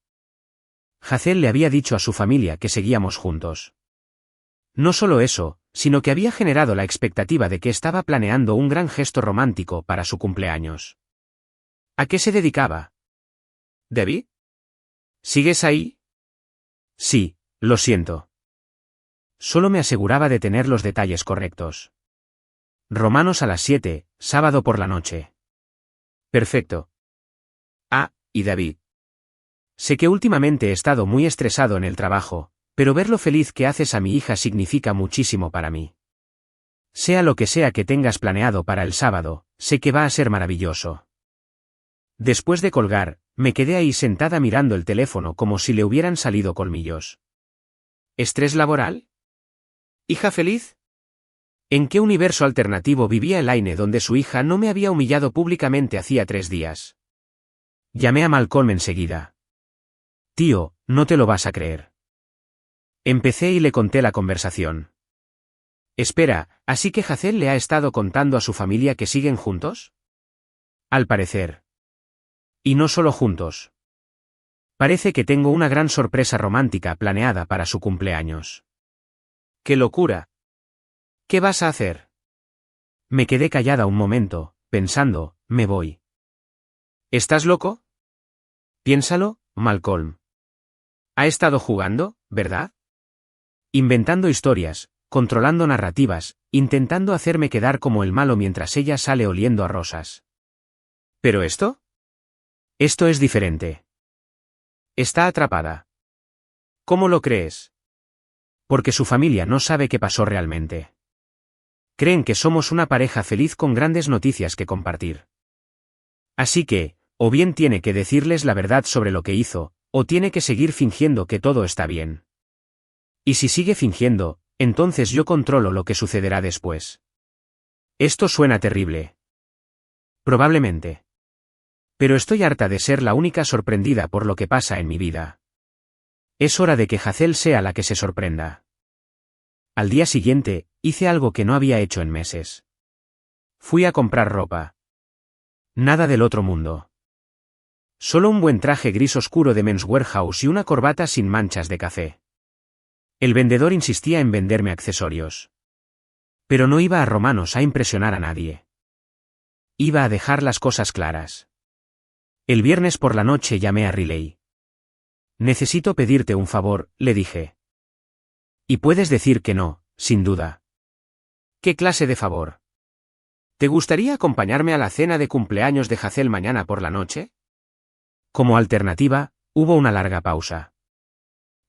Hazel le había dicho a su familia que seguíamos juntos. No solo eso, sino que había generado la expectativa de que estaba planeando un gran gesto romántico para su cumpleaños. ¿A qué se dedicaba? ¿Debbie? ¿Sigues ahí? Sí, lo siento. Solo me aseguraba de tener los detalles correctos. Romanos a las 7, sábado por la noche. Perfecto. Ah, y David. Sé que últimamente he estado muy estresado en el trabajo, pero ver lo feliz que haces a mi hija significa muchísimo para mí. Sea lo que sea que tengas planeado para el sábado, sé que va a ser maravilloso. Después de colgar, me quedé ahí sentada mirando el teléfono como si le hubieran salido colmillos. ¿Estrés laboral? ¿Hija feliz? ¿En qué universo alternativo vivía Elaine donde su hija no me había humillado públicamente hacía 3 días? Llamé a Malcolm enseguida. Tío, no te lo vas a creer. Empecé y le conté la conversación. Espera, ¿así que Hazel le ha estado contando a su familia que siguen juntos? Al parecer. Y no solo juntos. Parece que tengo una gran sorpresa romántica planeada para su cumpleaños. ¡Qué locura! ¿Qué vas a hacer? Me quedé callada un momento, pensando, me voy. ¿Estás loco? Piénsalo, Malcolm. Ha estado jugando, ¿verdad? Inventando historias, controlando narrativas, intentando hacerme quedar como el malo mientras ella sale oliendo a rosas. ¿Pero esto? Esto es diferente. Está atrapada. ¿Cómo lo crees? Porque su familia no sabe qué pasó realmente. Creen que somos una pareja feliz con grandes noticias que compartir. Así que, o bien tiene que decirles la verdad sobre lo que hizo, o tiene que seguir fingiendo que todo está bien. Y si sigue fingiendo, entonces yo controlo lo que sucederá después. Esto suena terrible. Probablemente. Pero estoy harta de ser la única sorprendida por lo que pasa en mi vida. Es hora de que Hazel sea la que se sorprenda. Al día siguiente, hice algo que no había hecho en meses. Fui a comprar ropa. Nada del otro mundo. Solo un buen traje gris oscuro de Men's Wearhouse y una corbata sin manchas de café. El vendedor insistía en venderme accesorios. Pero no iba a Romanos a impresionar a nadie. Iba a dejar las cosas claras. El viernes por la noche llamé a Riley. Necesito pedirte un favor, le dije. Y puedes decir que no, sin duda. ¿Qué clase de favor? ¿Te gustaría acompañarme a la cena de cumpleaños de Hazel mañana por la noche? Como alternativa, hubo una larga pausa.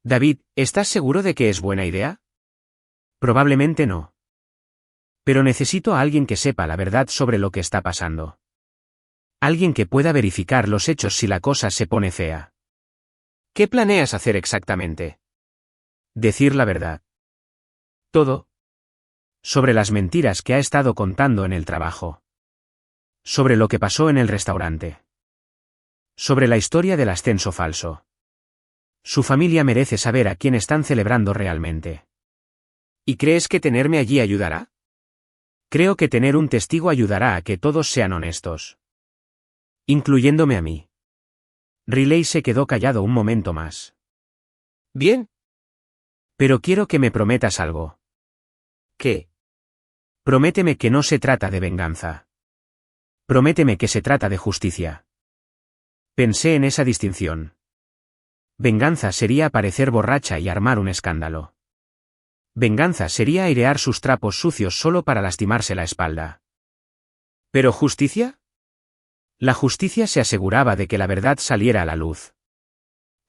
David, ¿estás seguro de que es buena idea? Probablemente no. Pero necesito a alguien que sepa la verdad sobre lo que está pasando. Alguien que pueda verificar los hechos si la cosa se pone fea. ¿Qué planeas hacer exactamente? Decir la verdad. Todo. Sobre las mentiras que ha estado contando en el trabajo. Sobre lo que pasó en el restaurante. Sobre la historia del ascenso falso. Su familia merece saber a quién están celebrando realmente. ¿Y crees que tenerme allí ayudará? Creo que tener un testigo ayudará a que todos sean honestos. Incluyéndome a mí. Riley se quedó callado un momento más. Bien. Pero quiero que me prometas algo. ¿Qué? Prométeme que no se trata de venganza. Prométeme que se trata de justicia. Pensé en esa distinción. Venganza sería aparecer borracha y armar un escándalo. Venganza sería airear sus trapos sucios solo para lastimarse la espalda. ¿Pero justicia? La justicia se aseguraba de que la verdad saliera a la luz.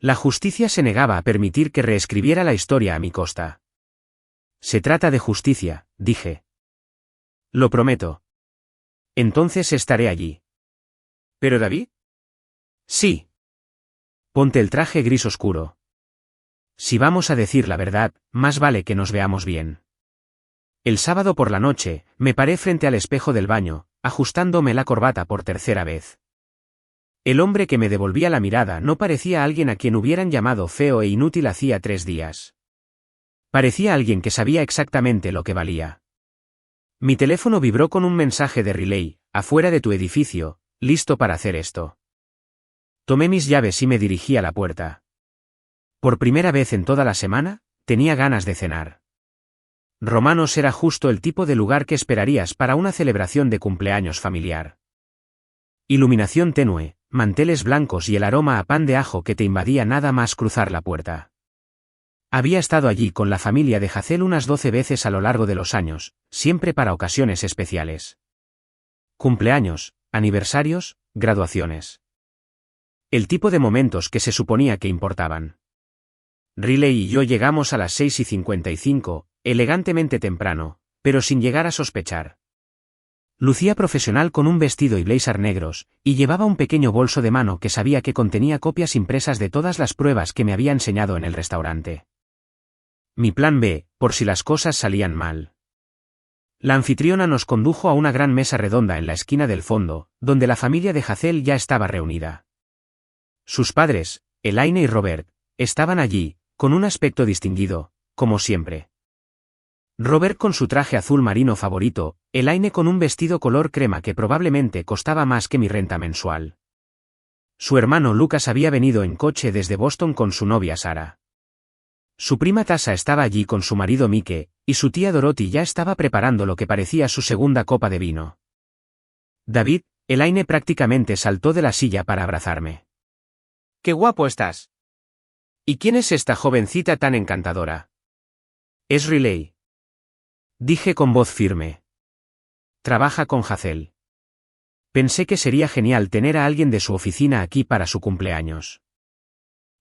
La justicia se negaba a permitir que reescribiera la historia a mi costa. Se trata de justicia, dije. Lo prometo. Entonces estaré allí. ¿Pero David? Sí. Ponte el traje gris oscuro. Si vamos a decir la verdad, más vale que nos veamos bien. El sábado por la noche, me paré frente al espejo del baño, ajustándome la corbata por tercera vez. El hombre que me devolvía la mirada no parecía alguien a quien hubieran llamado feo e inútil hacía 3 días. Parecía alguien que sabía exactamente lo que valía. Mi teléfono vibró con un mensaje de Riley, afuera de tu edificio, listo para hacer esto. Tomé mis llaves y me dirigí a la puerta. Por primera vez en toda la semana, tenía ganas de cenar. Romanos era justo el tipo de lugar que esperarías para una celebración de cumpleaños familiar. Iluminación tenue, manteles blancos y el aroma a pan de ajo que te invadía nada más cruzar la puerta. Había estado allí con la familia de Hazel unas 12 veces a lo largo de los años, siempre para ocasiones especiales. Cumpleaños, aniversarios, graduaciones. El tipo de momentos que se suponía que importaban. Riley y yo llegamos a las 6:55, elegantemente temprano, pero sin llegar a sospechar. Lucía profesional con un vestido y blazer negros, y llevaba un pequeño bolso de mano que sabía que contenía copias impresas de todas las pruebas que me había enseñado en el restaurante. Mi plan B, por si las cosas salían mal. La anfitriona nos condujo a una gran mesa redonda en la esquina del fondo, donde la familia de Hazel ya estaba reunida. Sus padres, Elaine y Robert, estaban allí, con un aspecto distinguido, como siempre. Robert con su traje azul marino favorito, Elaine con un vestido color crema que probablemente costaba más que mi renta mensual. Su hermano Lucas había venido en coche desde Boston con su novia Sarah. Su prima Tasa estaba allí con su marido Mike, y su tía Dorothy ya estaba preparando lo que parecía su segunda copa de vino. David, Elaine prácticamente saltó de la silla para abrazarme. ¡Qué guapo estás! ¿Y quién es esta jovencita tan encantadora? Es Riley. Dije con voz firme. Trabaja con Hazel. Pensé que sería genial tener a alguien de su oficina aquí para su cumpleaños.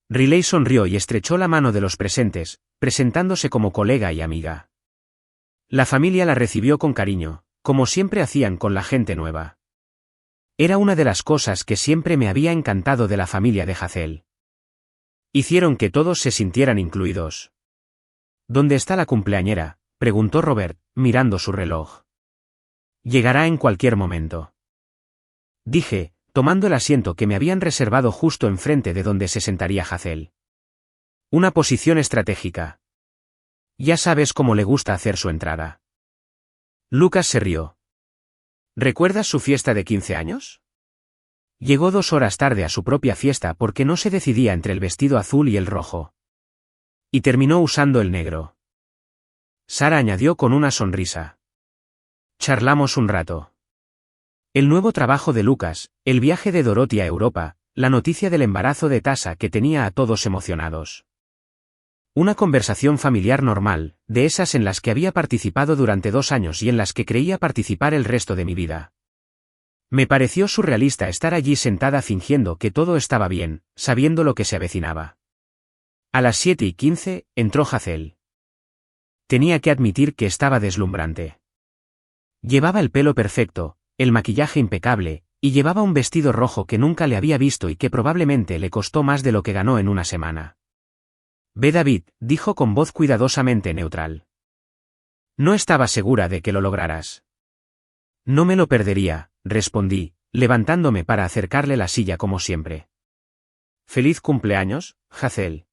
Riley sonrió y estrechó la mano de los presentes, presentándose como colega y amiga. La familia la recibió con cariño, como siempre hacían con la gente nueva. Era una de las cosas que siempre me había encantado de la familia de Hazel. Hicieron que todos se sintieran incluidos. ¿Dónde está la cumpleañera?, preguntó Robert, mirando su reloj. Llegará en cualquier momento. Dije, tomando el asiento que me habían reservado justo enfrente de donde se sentaría Hazel. Una posición estratégica. Ya sabes cómo le gusta hacer su entrada. Lucas se rió. ¿Recuerdas su fiesta de 15 años? Llegó 2 horas tarde a su propia fiesta porque no se decidía entre el vestido azul y el rojo. Y terminó usando el negro. Sarah añadió con una sonrisa. Charlamos un rato. El nuevo trabajo de Lucas, el viaje de Dorothy a Europa, la noticia del embarazo de Tasa que tenía a todos emocionados. Una conversación familiar normal, de esas en las que había participado durante 2 años y en las que creía participar el resto de mi vida. Me pareció surrealista estar allí sentada fingiendo que todo estaba bien, sabiendo lo que se avecinaba. A las 7:15, entró Hazel. Tenía que admitir que estaba deslumbrante. Llevaba el pelo perfecto, el maquillaje impecable, y llevaba un vestido rojo que nunca le había visto y que probablemente le costó más de lo que ganó en una semana. «Ve, David», dijo con voz cuidadosamente neutral. «No estaba segura de que lo lograras». «No me lo perdería», respondí, levantándome para acercarle la silla como siempre. «¿Feliz cumpleaños, Hazel?»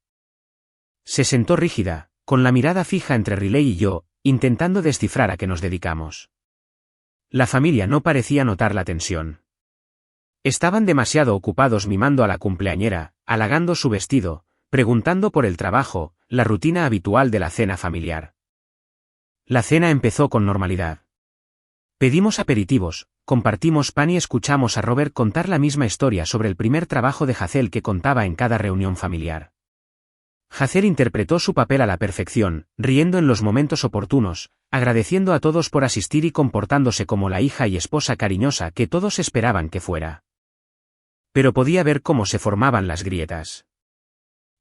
Se sentó rígida, con la mirada fija entre Riley y yo, intentando descifrar a qué nos dedicamos. La familia no parecía notar la tensión. Estaban demasiado ocupados mimando a la cumpleañera, halagando su vestido, preguntando por el trabajo, la rutina habitual de la cena familiar. La cena empezó con normalidad. Pedimos aperitivos, compartimos pan y escuchamos a Robert contar la misma historia sobre el primer trabajo de Hazel que contaba en cada reunión familiar. Hazel interpretó su papel a la perfección, riendo en los momentos oportunos, agradeciendo a todos por asistir y comportándose como la hija y esposa cariñosa que todos esperaban que fuera. Pero podía ver cómo se formaban las grietas.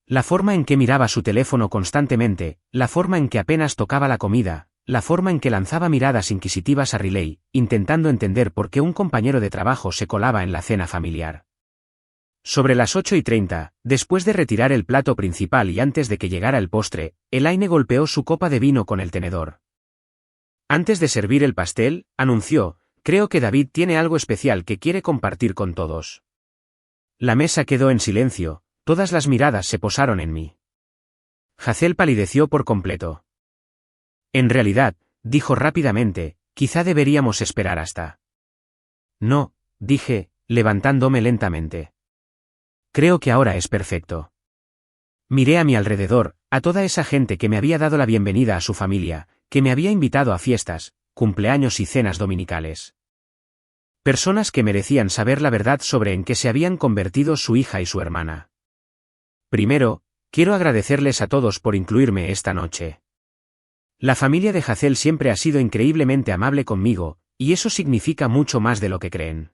La forma en que miraba su teléfono constantemente, la forma en que apenas tocaba la comida, la forma en que lanzaba miradas inquisitivas a Riley, intentando entender por qué un compañero de trabajo se colaba en la cena familiar. Sobre las 8:30, después de retirar el plato principal y antes de que llegara el postre, Elaine golpeó su copa de vino con el tenedor. Antes de servir el pastel, anunció, «Creo que David tiene algo especial que quiere compartir con todos». La mesa quedó en silencio, todas las miradas se posaron en mí. Hazel palideció por completo. «En realidad», dijo rápidamente, «quizá deberíamos esperar hasta». «No», dije, levantándome lentamente. «Creo que ahora es perfecto». Miré a mi alrededor, a toda esa gente que me había dado la bienvenida a su familia, que me había invitado a fiestas, cumpleaños y cenas dominicales. Personas que merecían saber la verdad sobre en qué se habían convertido su hija y su hermana. Primero, quiero agradecerles a todos por incluirme esta noche. La familia de Hazel siempre ha sido increíblemente amable conmigo, y eso significa mucho más de lo que creen.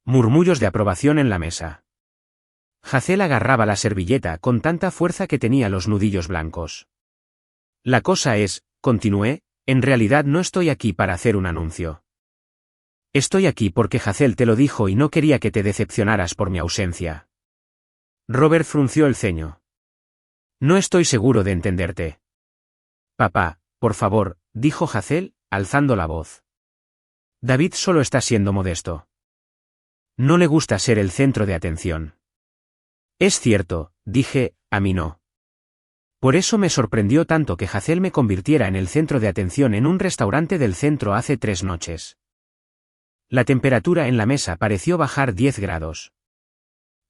Murmullos de aprobación en la mesa. Hazel agarraba la servilleta con tanta fuerza que tenía los nudillos blancos. La cosa es, continué, en realidad no estoy aquí para hacer un anuncio. Estoy aquí porque Hazel te lo dijo y no quería que te decepcionaras por mi ausencia. Robert frunció el ceño. No estoy seguro de entenderte. Papá, por favor, dijo Hazel, alzando la voz. David solo está siendo modesto. No le gusta ser el centro de atención. Es cierto, dije, a mí no. Por eso me sorprendió tanto que Hazel me convirtiera en el centro de atención en un restaurante del centro hace 3 noches. La temperatura en la mesa pareció bajar 10 grados.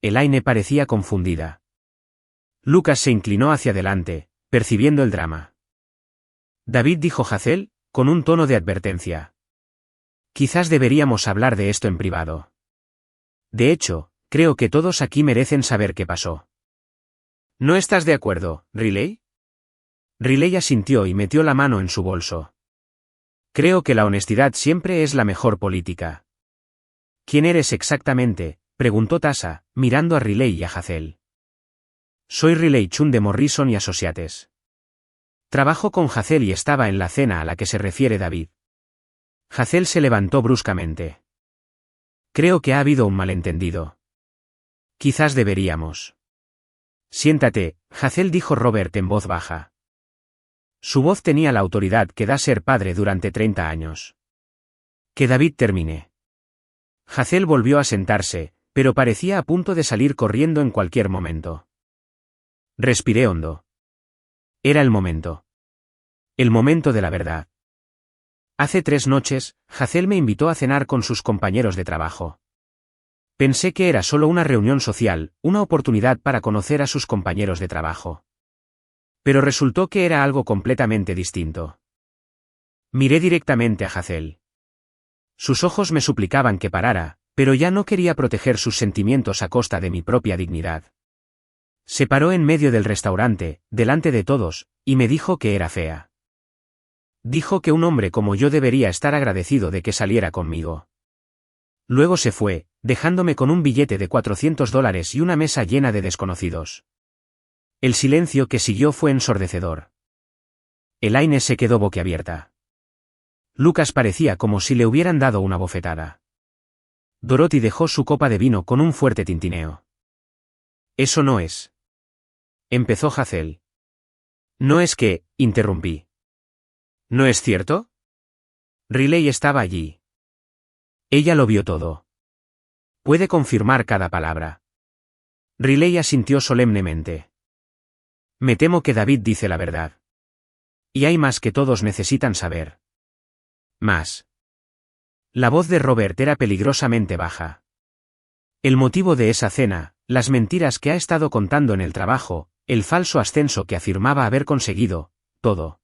Elaine parecía confundida. Lucas se inclinó hacia adelante, percibiendo el drama. David, dijo Hazel, con un tono de advertencia. Quizás deberíamos hablar de esto en privado. De hecho, creo que todos aquí merecen saber qué pasó. ¿No estás de acuerdo, Riley? Riley asintió y metió la mano en su bolso. Creo que la honestidad siempre es la mejor política. ¿Quién eres exactamente?, preguntó Tasa, mirando a Riley y a Hazel. Soy Riley Chun de Morrison y Associates. Trabajo con Hazel y estaba en la cena a la que se refiere David. Hazel se levantó bruscamente. Creo que ha habido un malentendido. Quizás deberíamos. Siéntate, Hazel, dijo Robert en voz baja. Su voz tenía la autoridad que da ser padre durante 30 años. Que David termine. Hazel volvió a sentarse, pero parecía a punto de salir corriendo en cualquier momento. Respiré hondo. Era el momento. El momento de la verdad. Hace 3 noches, Hazel me invitó a cenar con sus compañeros de trabajo. Pensé que era solo una reunión social, una oportunidad para conocer a sus compañeros de trabajo. Pero resultó que era algo completamente distinto. Miré directamente a Hazel. Sus ojos me suplicaban que parara, pero ya no quería proteger sus sentimientos a costa de mi propia dignidad. Se paró en medio del restaurante, delante de todos, y me dijo que era fea. Dijo que un hombre como yo debería estar agradecido de que saliera conmigo. Luego se fue, dejándome con un billete de $400 y una mesa llena de desconocidos. El silencio que siguió fue ensordecedor. Elaine se quedó boquiabierta. Lucas parecía como si le hubieran dado una bofetada. Dorothy dejó su copa de vino con un fuerte tintineo. Eso no es. Empezó Hazel. No es que, interrumpí. ¿No es cierto? Riley estaba allí. Ella lo vio todo. Puede confirmar cada palabra. Riley asintió solemnemente. Me temo que David dice la verdad. Y hay más que todos necesitan saber. Más. La voz de Robert era peligrosamente baja. El motivo de esa cena, las mentiras que ha estado contando en el trabajo, el falso ascenso que afirmaba haber conseguido, todo.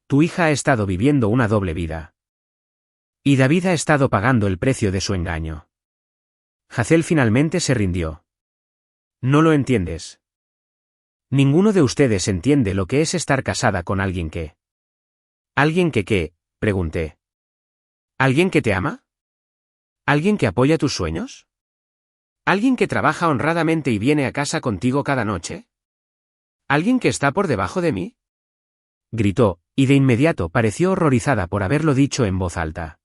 Tu hija ha estado viviendo una doble vida. Y David ha estado pagando el precio de su engaño. Hazel finalmente se rindió. No lo entiendes. Ninguno de ustedes entiende lo que es estar casada con alguien que... ¿Alguien que qué? Pregunté. ¿Alguien que te ama? ¿Alguien que apoya tus sueños? ¿Alguien que trabaja honradamente y viene a casa contigo cada noche? ¿Alguien que está por debajo de mí? Gritó, y de inmediato pareció horrorizada por haberlo dicho en voz alta.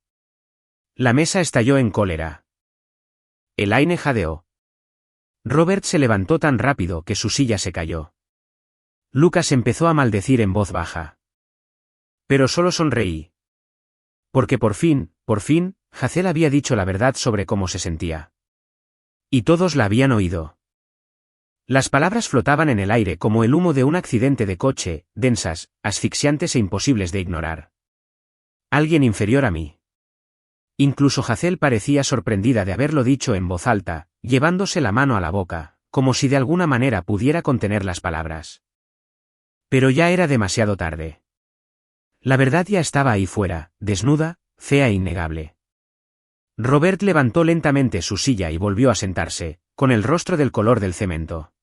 La mesa estalló en cólera. Elaine jadeó. Robert se levantó tan rápido que su silla se cayó. Lucas empezó a maldecir en voz baja. Pero solo sonreí. Porque por fin, Hazel había dicho la verdad sobre cómo se sentía. Y todos la habían oído. Las palabras flotaban en el aire como el humo de un accidente de coche, densas, asfixiantes e imposibles de ignorar. Alguien inferior a mí. Incluso Hazel parecía sorprendida de haberlo dicho en voz alta, llevándose la mano a la boca, como si de alguna manera pudiera contener las palabras. Pero ya era demasiado tarde. La verdad ya estaba ahí fuera, desnuda, fea e innegable. Robert levantó lentamente su silla y volvió a sentarse, con el rostro del color del cemento.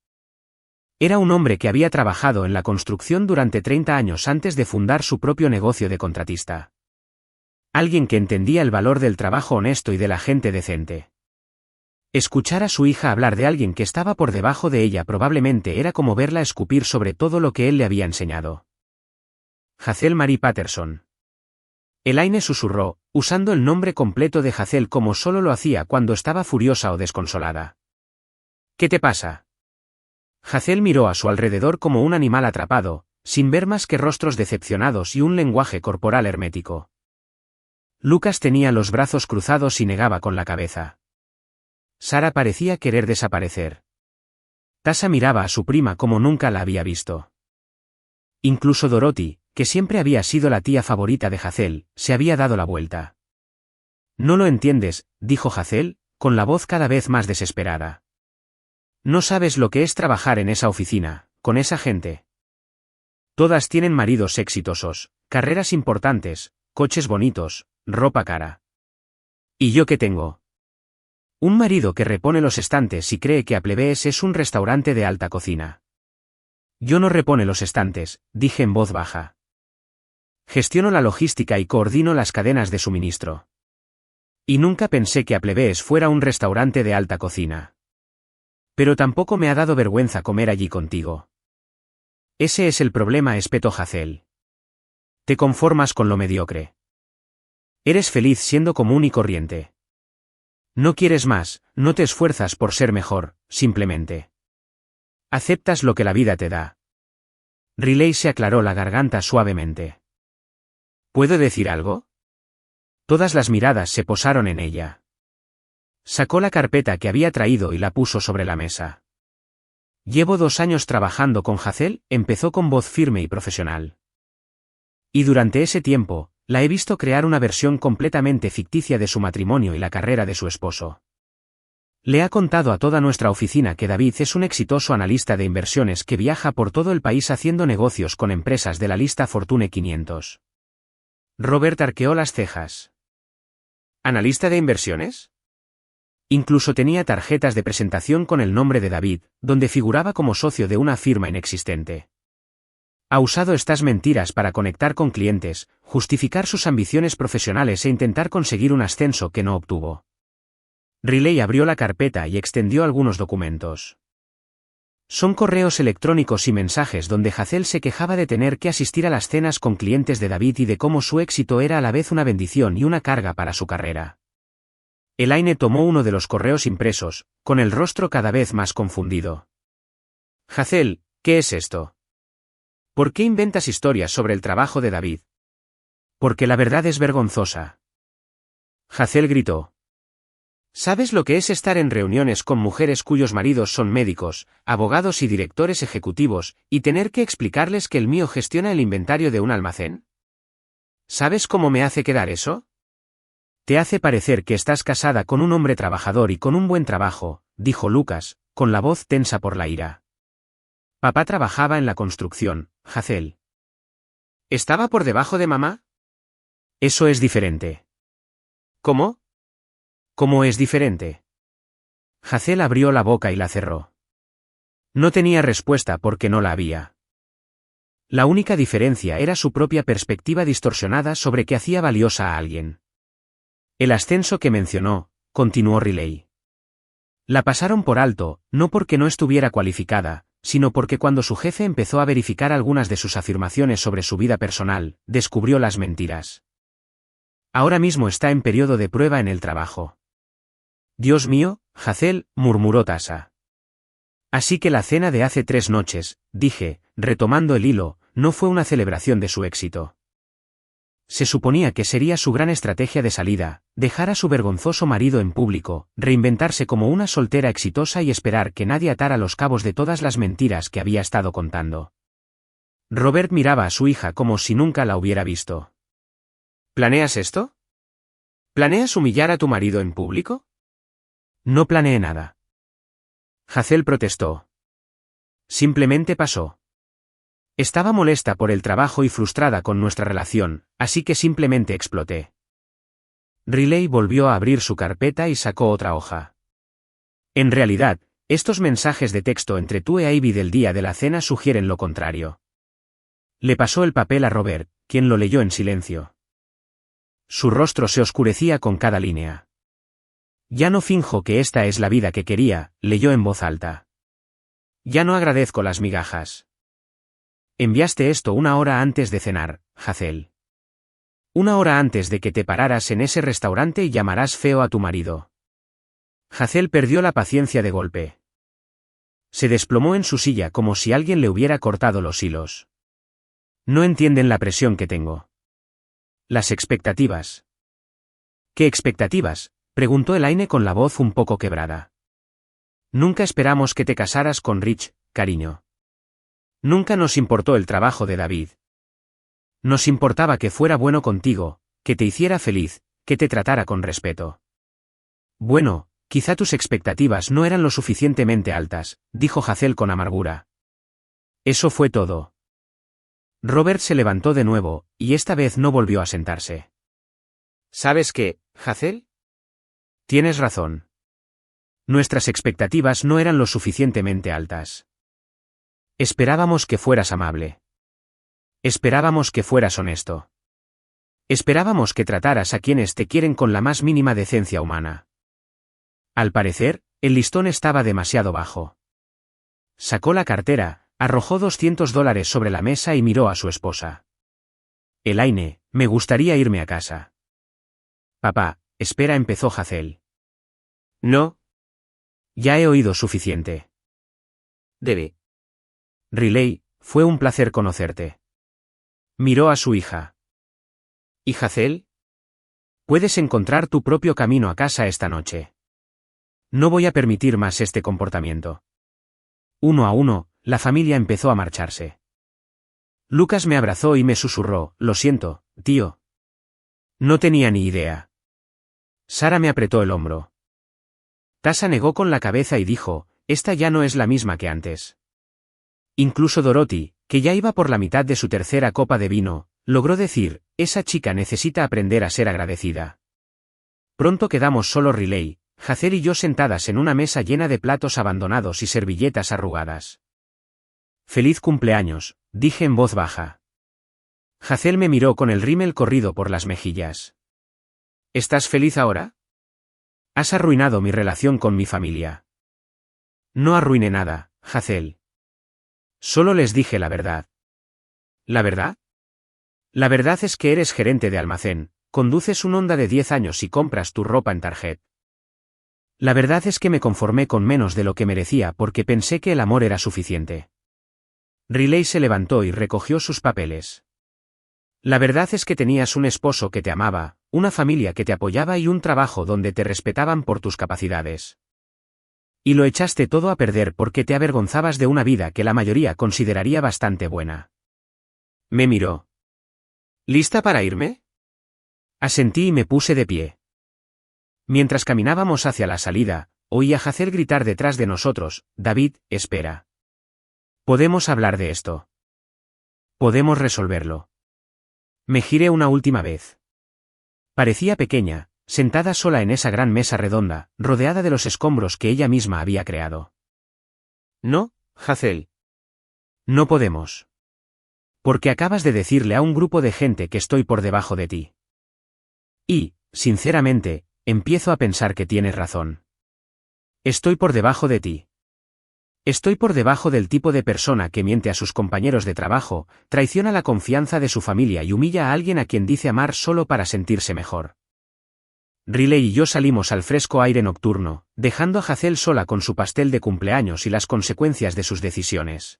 Era un hombre que había trabajado en la construcción durante 30 años antes de fundar su propio negocio de contratista. Alguien que entendía el valor del trabajo honesto y de la gente decente. Escuchar a su hija hablar de alguien que estaba por debajo de ella probablemente era como verla escupir sobre todo lo que él le había enseñado. Hazel Marie Patterson. Elaine susurró, usando el nombre completo de Hazel como solo lo hacía cuando estaba furiosa o desconsolada. ¿Qué te pasa? Hazel miró a su alrededor como un animal atrapado, sin ver más que rostros decepcionados y un lenguaje corporal hermético. Lucas tenía los brazos cruzados y negaba con la cabeza. Sara parecía querer desaparecer. Tasa miraba a su prima como nunca la había visto. Incluso Dorothy, que siempre había sido la tía favorita de Hazel, se había dado la vuelta. No lo entiendes, dijo Hazel, con la voz cada vez más desesperada. No sabes lo que es trabajar en esa oficina, con esa gente. Todas tienen maridos exitosos, carreras importantes, coches bonitos, ropa cara. ¿Y yo qué tengo? Un marido que repone los estantes y cree que Applebee's es un restaurante de alta cocina. Yo no repone los estantes, dije en voz baja. Gestiono la logística y coordino las cadenas de suministro. Y nunca pensé que Applebee's fuera un restaurante de alta cocina. Pero tampoco me ha dado vergüenza comer allí contigo. Ese es el problema, espetó Hazel. Te conformas con lo mediocre. Eres feliz siendo común y corriente. No quieres más, no te esfuerzas por ser mejor, simplemente. Aceptas lo que la vida te da. Riley se aclaró la garganta suavemente. ¿Puedo decir algo? Todas las miradas se posaron en ella. Sacó la carpeta que había traído y la puso sobre la mesa. Llevo 2 años trabajando con Hazel, empezó con voz firme y profesional. Y durante ese tiempo, la he visto crear una versión completamente ficticia de su matrimonio y la carrera de su esposo. Le ha contado a toda nuestra oficina que David es un exitoso analista de inversiones que viaja por todo el país haciendo negocios con empresas de la lista Fortune 500. Robert arqueó las cejas. ¿Analista de inversiones? Incluso tenía tarjetas de presentación con el nombre de David, donde figuraba como socio de una firma inexistente. Ha usado estas mentiras para conectar con clientes, justificar sus ambiciones profesionales e intentar conseguir un ascenso que no obtuvo. Riley abrió la carpeta y extendió algunos documentos. Son correos electrónicos y mensajes donde Hazel se quejaba de tener que asistir a las cenas con clientes de David y de cómo su éxito era a la vez una bendición y una carga para su carrera. Elaine tomó uno de los correos impresos, con el rostro cada vez más confundido. Hazel, ¿qué es esto? ¿Por qué inventas historias sobre el trabajo de David? Porque la verdad es vergonzosa. Hazel gritó. ¿Sabes lo que es estar en reuniones con mujeres cuyos maridos son médicos, abogados y directores ejecutivos, y tener que explicarles que el mío gestiona el inventario de un almacén? ¿Sabes cómo me hace quedar eso? Te hace parecer que estás casada con un hombre trabajador y con un buen trabajo, dijo Lucas, con la voz tensa por la ira. Papá trabajaba en la construcción, Hazel. ¿Estaba por debajo de mamá? Eso es diferente. ¿Cómo? ¿Cómo es diferente? Hazel abrió la boca y la cerró. No tenía respuesta porque no la había. La única diferencia era su propia perspectiva distorsionada sobre qué hacía valiosa a alguien. El ascenso que mencionó, continuó Riley. La pasaron por alto, no porque no estuviera cualificada, sino porque cuando su jefe empezó a verificar algunas de sus afirmaciones sobre su vida personal, descubrió las mentiras. Ahora mismo está en periodo de prueba en el trabajo. Dios mío, Hazel, murmuró Tasha. Así que la cena de hace 3 noches, dije, retomando el hilo, no fue una celebración de su éxito. Se suponía que sería su gran estrategia de salida, dejar a su vergonzoso marido en público, reinventarse como una soltera exitosa y esperar que nadie atara los cabos de todas las mentiras que había estado contando. Robert miraba a su hija como si nunca la hubiera visto. ¿Planeas esto? ¿Planeas humillar a tu marido en público? No planeé nada. Hazel protestó. Simplemente pasó. Estaba molesta por el trabajo y frustrada con nuestra relación, así que simplemente exploté. Riley volvió a abrir su carpeta y sacó otra hoja. En realidad, estos mensajes de texto entre tú e Ivy del día de la cena sugieren lo contrario. Le pasó el papel a Robert, quien lo leyó en silencio. Su rostro se oscurecía con cada línea. Ya no finjo que esta es la vida que quería, leyó en voz alta. Ya no agradezco las migajas. Enviaste esto 1 hora antes de cenar, Hazel. 1 hora antes de que te pararas en ese restaurante y llamarás feo a tu marido. Hazel perdió la paciencia de golpe. Se desplomó en su silla como si alguien le hubiera cortado los hilos. No entienden la presión que tengo. Las expectativas. ¿Qué expectativas?, preguntó Elaine con la voz un poco quebrada. Nunca esperamos que te casaras con Rich, cariño. Nunca nos importó el trabajo de David. Nos importaba que fuera bueno contigo, que te hiciera feliz, que te tratara con respeto. Bueno, quizá tus expectativas no eran lo suficientemente altas, dijo Hazel con amargura. Eso fue todo. Robert se levantó de nuevo, y esta vez no volvió a sentarse. ¿Sabes qué, Hazel? Tienes razón. Nuestras expectativas no eran lo suficientemente altas. Esperábamos que fueras amable. Esperábamos que fueras honesto. Esperábamos que trataras a quienes te quieren con la más mínima decencia humana. Al parecer, el listón estaba demasiado bajo. Sacó la cartera, arrojó $200 sobre la mesa y miró a su esposa. Elaine, me gustaría irme a casa. Papá, espera, empezó Hazel. No. Ya he oído suficiente. Debe. Riley, fue un placer conocerte. Miró a su hija. ¿Y Hazel? Puedes encontrar tu propio camino a casa esta noche. No voy a permitir más este comportamiento. 1 a 1, la familia empezó a marcharse. Lucas me abrazó y me susurró, lo siento, tío. No tenía ni idea. Sara me apretó el hombro. Tasha negó con la cabeza y dijo, esta ya no es la misma que antes. Incluso Dorothy, que ya iba por la mitad de su tercera copa de vino, Logró decir, esa chica necesita aprender a ser agradecida. Pronto quedamos solo Riley, Hazel y yo sentadas en una mesa llena de platos abandonados y servilletas arrugadas. «Feliz cumpleaños», dije en voz baja. Hazel me miró con el rímel corrido por las mejillas. «¿Estás feliz ahora? Has arruinado mi relación con mi familia». «No arruiné nada, Hazel. Solo les dije la verdad». «¿La verdad?» «La verdad es que eres gerente de almacén, conduces un Honda de 10 años y compras tu ropa en Target». «La verdad es que me conformé con menos de lo que merecía porque pensé que el amor era suficiente». Riley se levantó y recogió sus papeles. «La verdad es que tenías un esposo que te amaba, una familia que te apoyaba y un trabajo donde te respetaban por tus capacidades. Y lo echaste todo a perder porque te avergonzabas de una vida que la mayoría consideraría bastante buena». Me miró. «¿Lista para irme?» Asentí y me puse de pie. Mientras caminábamos hacia la salida, oí a Hazel gritar detrás de nosotros, «David, espera. Podemos hablar de esto. Podemos resolverlo». Me giré una última vez. Parecía pequeña, sentada sola en esa gran mesa redonda, rodeada de los escombros que ella misma había creado. «No, Hazel. No podemos. Porque acabas de decirle a un grupo de gente que estoy por debajo de ti. Y, sinceramente, empiezo a pensar que tienes razón. Estoy por debajo de ti. Estoy por debajo del tipo de persona que miente a sus compañeros de trabajo, traiciona la confianza de su familia y humilla a alguien a quien dice amar solo para sentirse mejor». Riley y yo salimos al fresco aire nocturno, dejando a Hazel sola con su pastel de cumpleaños y las consecuencias de sus decisiones.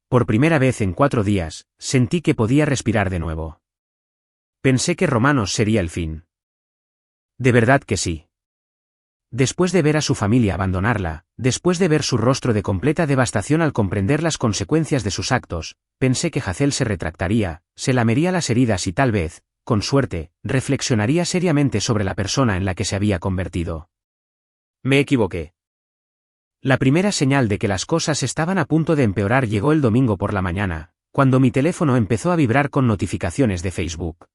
Por primera vez en 4 días, sentí que podía respirar de nuevo. Pensé que Romanos sería el fin. De verdad que sí. Después de ver a su familia abandonarla, después de ver su rostro de completa devastación al comprender las consecuencias de sus actos, pensé que Hazel se retractaría, se lamería las heridas y tal vez, con suerte, reflexionaría seriamente sobre la persona en la que se había convertido. Me equivoqué. La primera señal de que las cosas estaban a punto de empeorar llegó el domingo por la mañana, cuando mi teléfono empezó a vibrar con notificaciones de Facebook.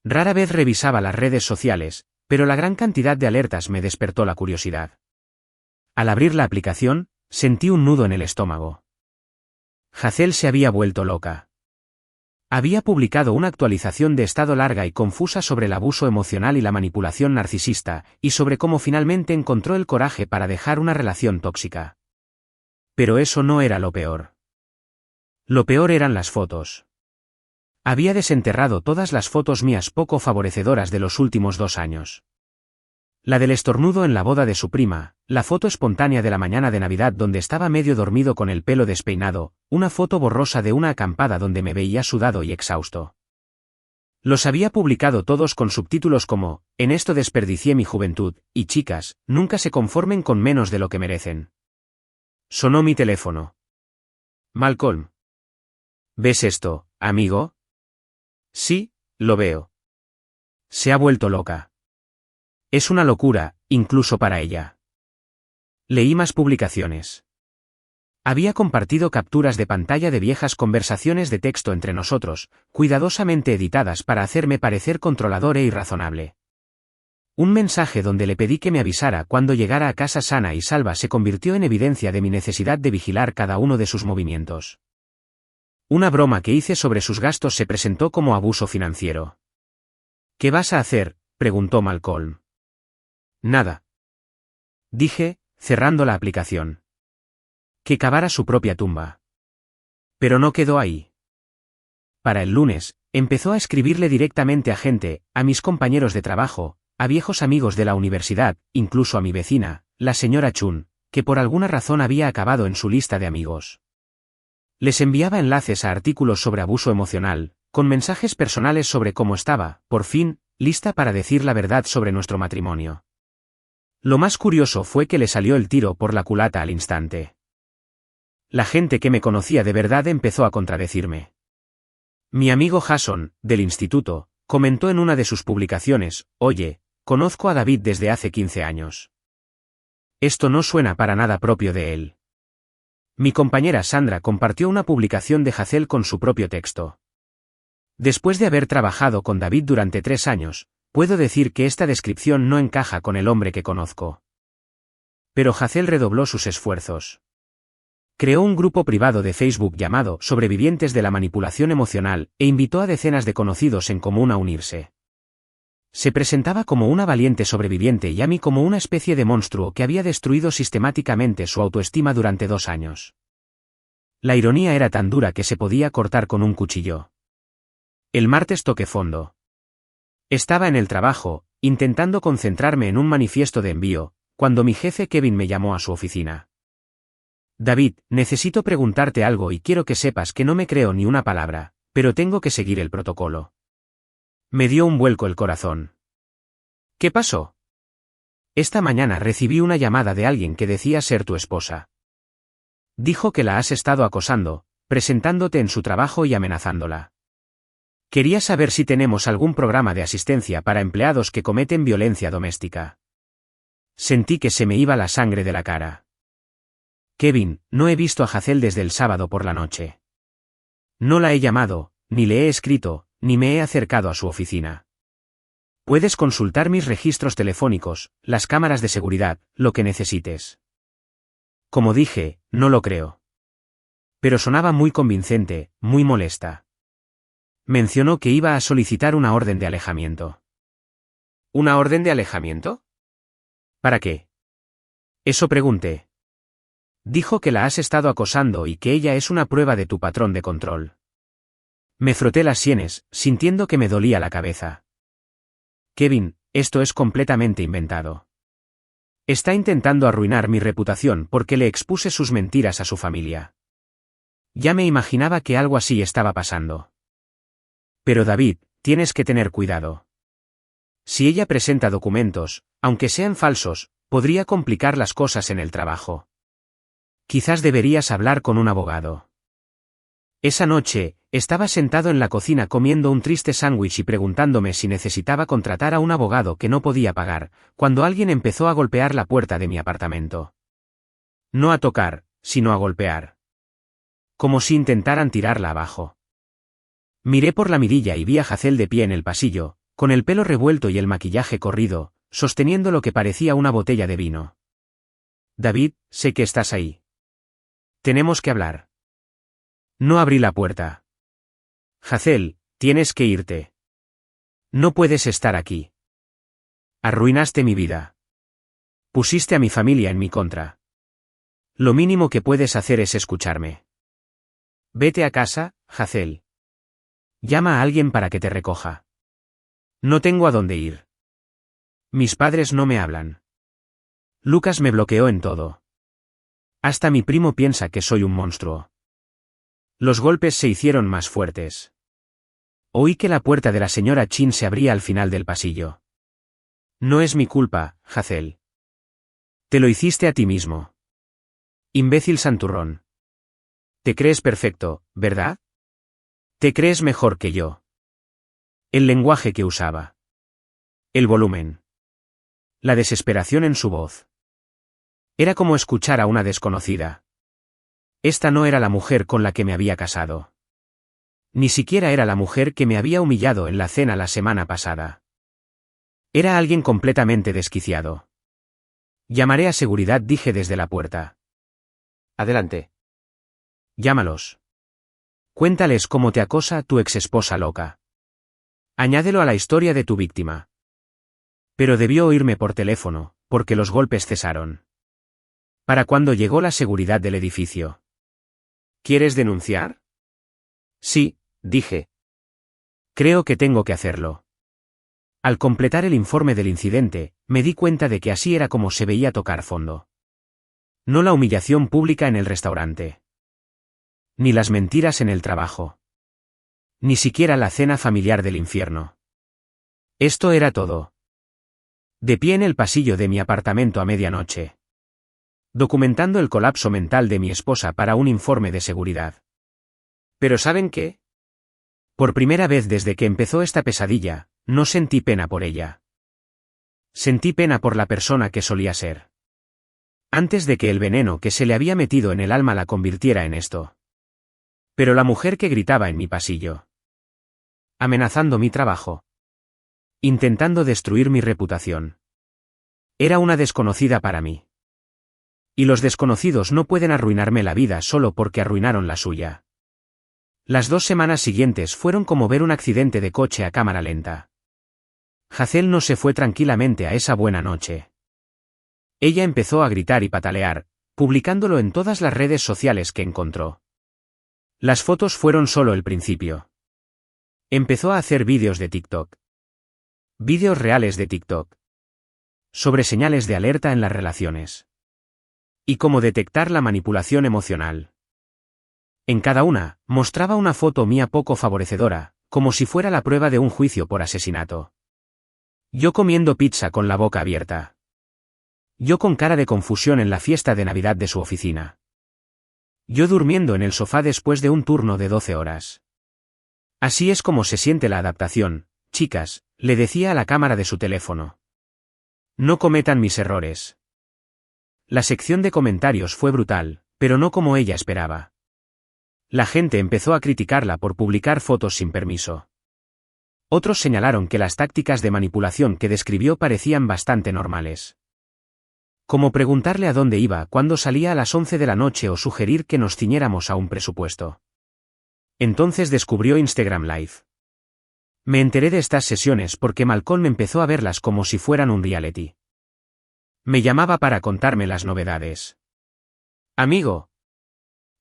Rara vez revisaba las redes sociales, pero la gran cantidad de alertas me despertó la curiosidad. Al abrir la aplicación, sentí un nudo en el estómago. Hazel se había vuelto loca. Había publicado una actualización de estado larga y confusa sobre el abuso emocional y la manipulación narcisista, y sobre cómo finalmente encontró el coraje para dejar una relación tóxica. Pero eso no era lo peor. Lo peor eran las fotos. Había desenterrado todas las fotos mías poco favorecedoras de los últimos 2 años. La del estornudo en la boda de su prima, la foto espontánea de la mañana de Navidad donde estaba medio dormido con el pelo despeinado, una foto borrosa de una acampada donde me veía sudado y exhausto. Los había publicado todos con subtítulos como, «En esto desperdicié mi juventud», y «Chicas, nunca se conformen con menos de lo que merecen». Sonó mi teléfono. «Malcolm. ¿Ves esto, amigo?» «Sí, lo veo». Se ha vuelto loca. Es una locura, incluso para ella. Leí más publicaciones. Había compartido capturas de pantalla de viejas conversaciones de texto entre nosotros, cuidadosamente editadas para hacerme parecer controlador e irrazonable. Un mensaje donde le pedí que me avisara cuando llegara a casa sana y salva se convirtió en evidencia de mi necesidad de vigilar cada uno de sus movimientos. Una broma que hice sobre sus gastos se presentó como abuso financiero. «¿Qué vas a hacer?», preguntó Malcolm. «Nada», dije, cerrando la aplicación. «Que cavara su propia tumba». Pero no quedó ahí. Para el lunes, empezó a escribirle directamente a gente, a mis compañeros de trabajo, a viejos amigos de la universidad, incluso a mi vecina, la señora Chun, que por alguna razón había acabado en su lista de amigos. Les enviaba enlaces a artículos sobre abuso emocional, con mensajes personales sobre cómo estaba, por fin, lista para decir la verdad sobre nuestro matrimonio. Lo más curioso fue que le salió el tiro por la culata al instante. La gente que me conocía de verdad empezó a contradecirme. Mi amigo Jason, del instituto, comentó en una de sus publicaciones, «Oye, conozco a David desde hace 15 años. Esto no suena para nada propio de él». Mi compañera Sandra compartió una publicación de Hazel con su propio texto. Después de haber trabajado con David durante 3 años, puedo decir que esta descripción no encaja con el hombre que conozco. Pero Hazel redobló sus esfuerzos. Creó un grupo privado de Facebook llamado Sobrevivientes de la Manipulación Emocional e invitó a decenas de conocidos en común a unirse. Se presentaba como una valiente sobreviviente y a mí como una especie de monstruo que había destruido sistemáticamente su autoestima durante 2 años. La ironía era tan dura que se podía cortar con un cuchillo. El martes toqué fondo. Estaba en el trabajo, intentando concentrarme en un manifiesto de envío, cuando mi jefe Kevin me llamó a su oficina. David, necesito preguntarte algo y quiero que sepas que no me creo ni una palabra, pero tengo que seguir el protocolo. Me dio un vuelco el corazón. ¿Qué pasó? Esta mañana recibí una llamada de alguien que decía ser tu esposa. Dijo que la has estado acosando, presentándote en su trabajo y amenazándola. Quería saber si tenemos algún programa de asistencia para empleados que cometen violencia doméstica. Sentí que se me iba la sangre de la cara. Kevin, no he visto a Hazel desde el sábado por la noche. No la he llamado, ni le he escrito, ni me he acercado a su oficina. Puedes consultar mis registros telefónicos, las cámaras de seguridad, lo que necesites. Como dije, no lo creo. Pero sonaba muy convincente, muy molesta. Mencionó que iba a solicitar una orden de alejamiento. ¿Una orden de alejamiento? ¿Para qué? Eso pregunté. Dijo que la has estado acosando y que ella es una prueba de tu patrón de control. Me froté las sienes, sintiendo que me dolía la cabeza. Kevin, esto es completamente inventado. Está intentando arruinar mi reputación porque le expuse sus mentiras a su familia. Ya me imaginaba que algo así estaba pasando. Pero David, tienes que tener cuidado. Si ella presenta documentos, aunque sean falsos, podría complicar las cosas en el trabajo. Quizás deberías hablar con un abogado. Esa noche, estaba sentado en la cocina comiendo un triste sándwich y preguntándome si necesitaba contratar a un abogado que no podía pagar, cuando alguien empezó a golpear la puerta de mi apartamento. No a tocar, sino a golpear. Como si intentaran tirarla abajo. Miré por la mirilla y vi a Hazel de pie en el pasillo, con el pelo revuelto y el maquillaje corrido, sosteniendo lo que parecía una botella de vino. David, sé que estás ahí. Tenemos que hablar. No abrí la puerta. Hazel, tienes que irte. No puedes estar aquí. Arruinaste mi vida. Pusiste a mi familia en mi contra. Lo mínimo que puedes hacer es escucharme. Vete a casa, Hazel. Llama a alguien para que te recoja. No tengo a dónde ir. Mis padres no me hablan. Lucas me bloqueó en todo. Hasta mi primo piensa que soy un monstruo. Los golpes se hicieron más fuertes. Oí que la puerta de la señora Chin se abría al final del pasillo. No es mi culpa, Hazel. Te lo hiciste a ti mismo. Imbécil santurrón. Te crees perfecto, ¿verdad? Te crees mejor que yo. El lenguaje que usaba. El volumen. La desesperación en su voz. Era como escuchar a una desconocida. Esta no era la mujer con la que me había casado. Ni siquiera era la mujer que me había humillado en la cena la semana pasada. Era alguien completamente desquiciado. Llamaré a seguridad, dije desde la puerta. Adelante. Llámalos. Cuéntales cómo te acosa tu exesposa loca. Añádelo a la historia de tu víctima. Pero debió oírme por teléfono, porque los golpes cesaron. Para cuando llegó la seguridad del edificio. ¿Quieres denunciar? Sí, dije. Creo que tengo que hacerlo. Al completar el informe del incidente, me di cuenta de que así era como se veía tocar fondo. No la humillación pública en el restaurante. Ni las mentiras en el trabajo. Ni siquiera la cena familiar del infierno. Esto era todo. De pie en el pasillo de mi apartamento a medianoche. Documentando el colapso mental de mi esposa para un informe de seguridad. ¿Pero saben qué? Por primera vez desde que empezó esta pesadilla, no sentí pena por ella. Sentí pena por la persona que solía ser. Antes de que el veneno que se le había metido en el alma la convirtiera en esto. Pero la mujer que gritaba en mi pasillo. amenazando mi trabajo, intentando destruir mi reputación. Era una desconocida para mí. Y los desconocidos no pueden arruinarme la vida solo porque arruinaron la suya. Las 2 semanas siguientes fueron como ver un accidente de coche a cámara lenta. Hazel no se fue tranquilamente a esa buena noche. Ella empezó a gritar y patalear, publicándolo en todas las redes sociales que encontró. Las fotos fueron solo el principio. Empezó a hacer vídeos de TikTok. Vídeos reales de TikTok. Sobre señales de alerta en las relaciones. Y cómo detectar la manipulación emocional. En cada una, mostraba una foto mía poco favorecedora, como si fuera la prueba de un juicio por asesinato. Yo comiendo pizza con la boca abierta. Yo con cara de confusión en la fiesta de Navidad de su oficina. Yo durmiendo en el sofá después de un turno de 12 horas. Así es como se siente la adaptación, chicas, le decía a la cámara de su teléfono. No cometan mis errores. La sección de comentarios fue brutal, pero no como ella esperaba. La gente empezó a criticarla por publicar fotos sin permiso. Otros señalaron que las tácticas de manipulación que describió parecían bastante normales. Como preguntarle a dónde iba cuando salía a las 11 de la noche o sugerir que nos ciñéramos a un presupuesto. Entonces descubrió Instagram Live. Me enteré de estas sesiones porque Malcolm empezó a verlas como si fueran un reality. Me llamaba para contarme las novedades. Amigo.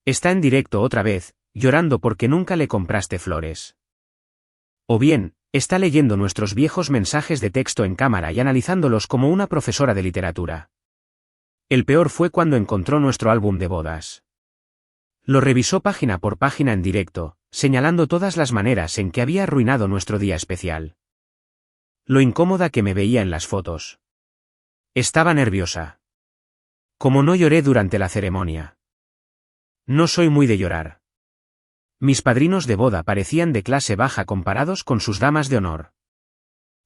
Está en directo otra vez, llorando porque nunca le compraste flores. O bien, está leyendo nuestros viejos mensajes de texto en cámara y analizándolos como una profesora de literatura. El peor fue cuando encontró nuestro álbum de bodas. Lo revisó página por página en directo, señalando todas las maneras en que había arruinado nuestro día especial. Lo incómoda que me veía en las fotos. Estaba nerviosa. Como no lloré durante la ceremonia. No soy muy de llorar. Mis padrinos de boda parecían de clase baja comparados con sus damas de honor.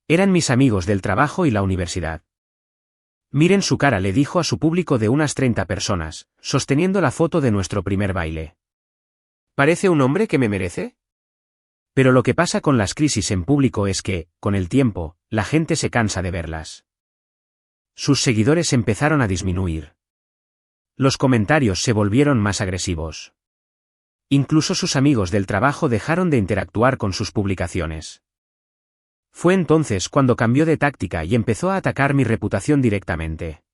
Eran mis amigos del trabajo y la universidad. Miren su cara, le dijo a su público de unas 30 personas, sosteniendo la foto de nuestro primer baile. ¿Parece un hombre que me merece? Pero lo que pasa con las crisis en público es que, con el tiempo, la gente se cansa de verlas. Sus seguidores empezaron a disminuir. Los comentarios se volvieron más agresivos. Incluso sus amigos del trabajo dejaron de interactuar con sus publicaciones. Fue entonces cuando cambió de táctica y empezó a atacar mi reputación directamente.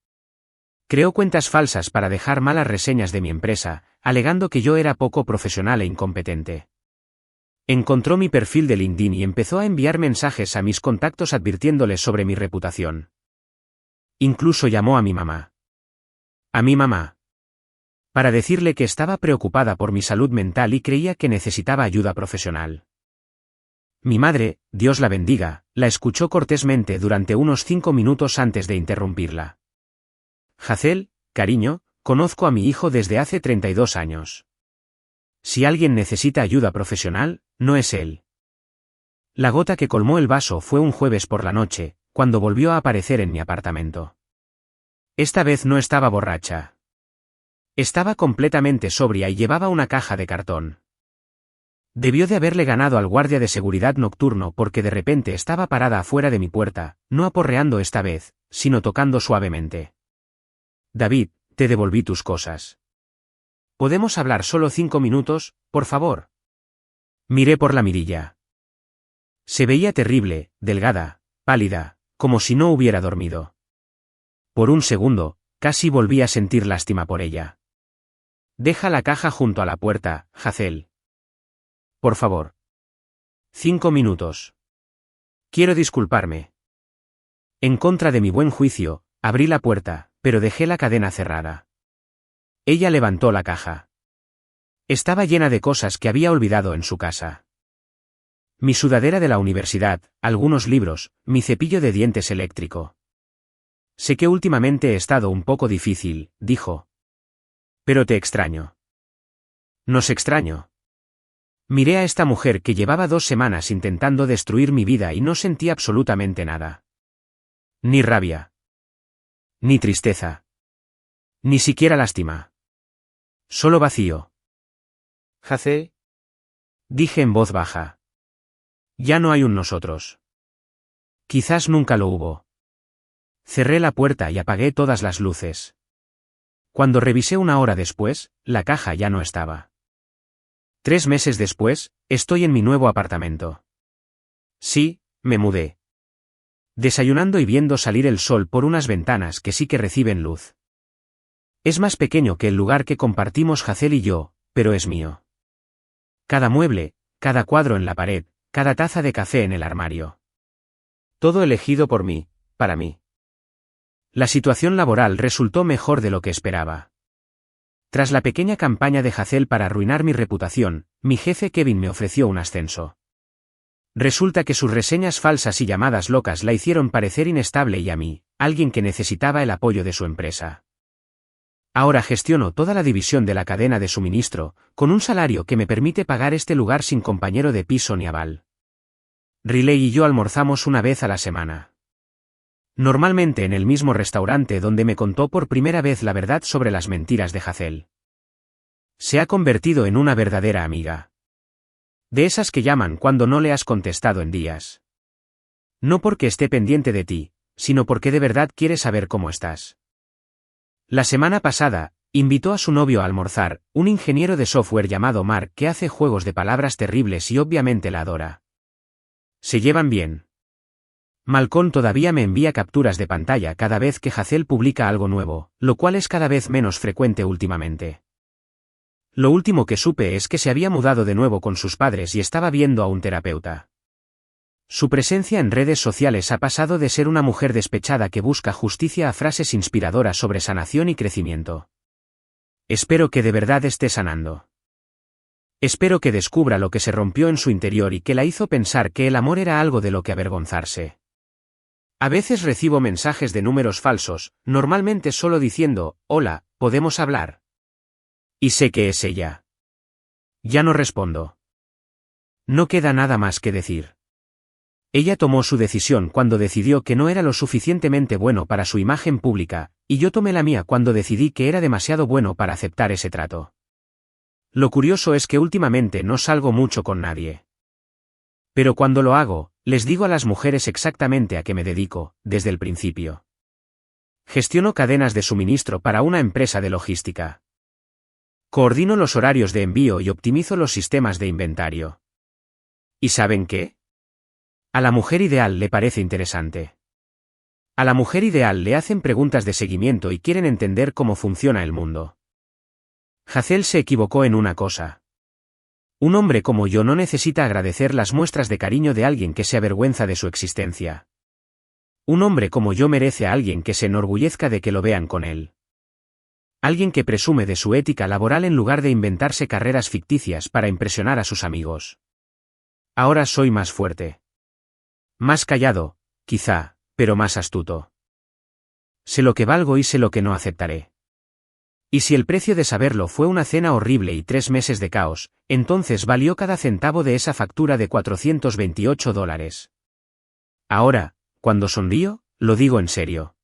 Creó cuentas falsas para dejar malas reseñas de mi empresa, alegando que yo era poco profesional e incompetente. Encontró mi perfil de LinkedIn y empezó a enviar mensajes a mis contactos advirtiéndoles sobre mi reputación. Incluso llamó a mi mamá. A mi mamá. Para decirle que estaba preocupada por mi salud mental y creía que necesitaba ayuda profesional. Mi madre, Dios la bendiga, la escuchó cortésmente durante unos 5 minutos antes de interrumpirla. Hazel, cariño, conozco a mi hijo desde hace 32 años. Si alguien necesita ayuda profesional, no es él. La gota que colmó el vaso fue un jueves por la noche, cuando volvió a aparecer en mi apartamento. Esta vez no estaba borracha. Estaba completamente sobria y llevaba una caja de cartón. Debió de haberle ganado al guardia de seguridad nocturno porque de repente estaba parada afuera de mi puerta, no aporreando esta vez, sino tocando suavemente. David, te devolví tus cosas. ¿Podemos hablar solo 5 minutos, por favor? Miré por la mirilla. Se veía terrible, delgada, pálida, como si no hubiera dormido. Por un segundo, casi volví a sentir lástima por ella. Deja la caja junto a la puerta, Hazel. Por favor. 5 minutos. Quiero disculparme. En contra de mi buen juicio, abrí la puerta, pero dejé la cadena cerrada. Ella levantó la caja. Estaba llena de cosas que había olvidado en su casa. Mi sudadera de la universidad, algunos libros, mi cepillo de dientes eléctrico. Sé que últimamente he estado un poco difícil, dijo. Pero te extraño. Nos extraño. Miré a esta mujer que llevaba 2 semanas intentando destruir mi vida y no sentí absolutamente nada. Ni rabia. Ni tristeza. Ni siquiera lástima. Solo vacío. Hazel. Dije en voz baja. Ya no hay un nosotros. Quizás nunca lo hubo. Cerré la puerta y apagué todas las luces. Cuando revisé una hora después, la caja ya no estaba. 3 meses después, estoy en mi nuevo apartamento. Sí, me mudé. Desayunando y viendo salir el sol por unas ventanas que sí que reciben luz. Es más pequeño que el lugar que compartimos Hazel y yo, pero es mío. Cada mueble, cada cuadro en la pared, cada taza de café en el armario. Todo elegido por mí, para mí. La situación laboral resultó mejor de lo que esperaba. Tras la pequeña campaña de Hazel para arruinar mi reputación, mi jefe Kevin me ofreció un ascenso. Resulta que sus reseñas falsas y llamadas locas la hicieron parecer inestable y a mí, alguien que necesitaba el apoyo de su empresa. Ahora gestiono toda la división de la cadena de suministro, con un salario que me permite pagar este lugar sin compañero de piso ni aval. Riley y yo almorzamos una vez a la semana. Normalmente en el mismo restaurante donde me contó por primera vez la verdad sobre las mentiras de Hazel. Se ha convertido en una verdadera amiga. De esas que llaman cuando no le has contestado en días. No porque esté pendiente de ti, sino porque de verdad quiere saber cómo estás. La semana pasada, invitó a su novio a almorzar, un ingeniero de software llamado Mark que hace juegos de palabras terribles y obviamente la adora. Se llevan bien. Malcolm todavía me envía capturas de pantalla cada vez que Hazel publica algo nuevo, lo cual es cada vez menos frecuente últimamente. Lo último que supe es que se había mudado de nuevo con sus padres y estaba viendo a un terapeuta. Su presencia en redes sociales ha pasado de ser una mujer despechada que busca justicia a frases inspiradoras sobre sanación y crecimiento. Espero que de verdad esté sanando. Espero que descubra lo que se rompió en su interior y que la hizo pensar que el amor era algo de lo que avergonzarse. A veces recibo mensajes de números falsos, normalmente solo diciendo, hola, ¿podemos hablar? Y sé que es ella. Ya no respondo. No queda nada más que decir. Ella tomó su decisión cuando decidió que no era lo suficientemente bueno para su imagen pública, y yo tomé la mía cuando decidí que era demasiado bueno para aceptar ese trato. Lo curioso es que últimamente no salgo mucho con nadie. Pero cuando lo hago, les digo a las mujeres exactamente a qué me dedico, desde el principio. Gestiono cadenas de suministro para una empresa de logística. Coordino los horarios de envío y optimizo los sistemas de inventario. ¿Y saben qué? A la mujer ideal le parece interesante. A la mujer ideal le hacen preguntas de seguimiento y quieren entender cómo funciona el mundo. Hazel se equivocó en una cosa. Un hombre como yo no necesita agradecer las muestras de cariño de alguien que se avergüenza de su existencia. Un hombre como yo merece a alguien que se enorgullezca de que lo vean con él. Alguien que presume de su ética laboral en lugar de inventarse carreras ficticias para impresionar a sus amigos. Ahora soy más fuerte. Más callado, quizá, pero más astuto. Sé lo que valgo y sé lo que no aceptaré. Y si el precio de saberlo fue una cena horrible y 3 meses de caos, entonces valió cada centavo de esa factura de $428. Ahora, cuando sonrío, lo digo en serio.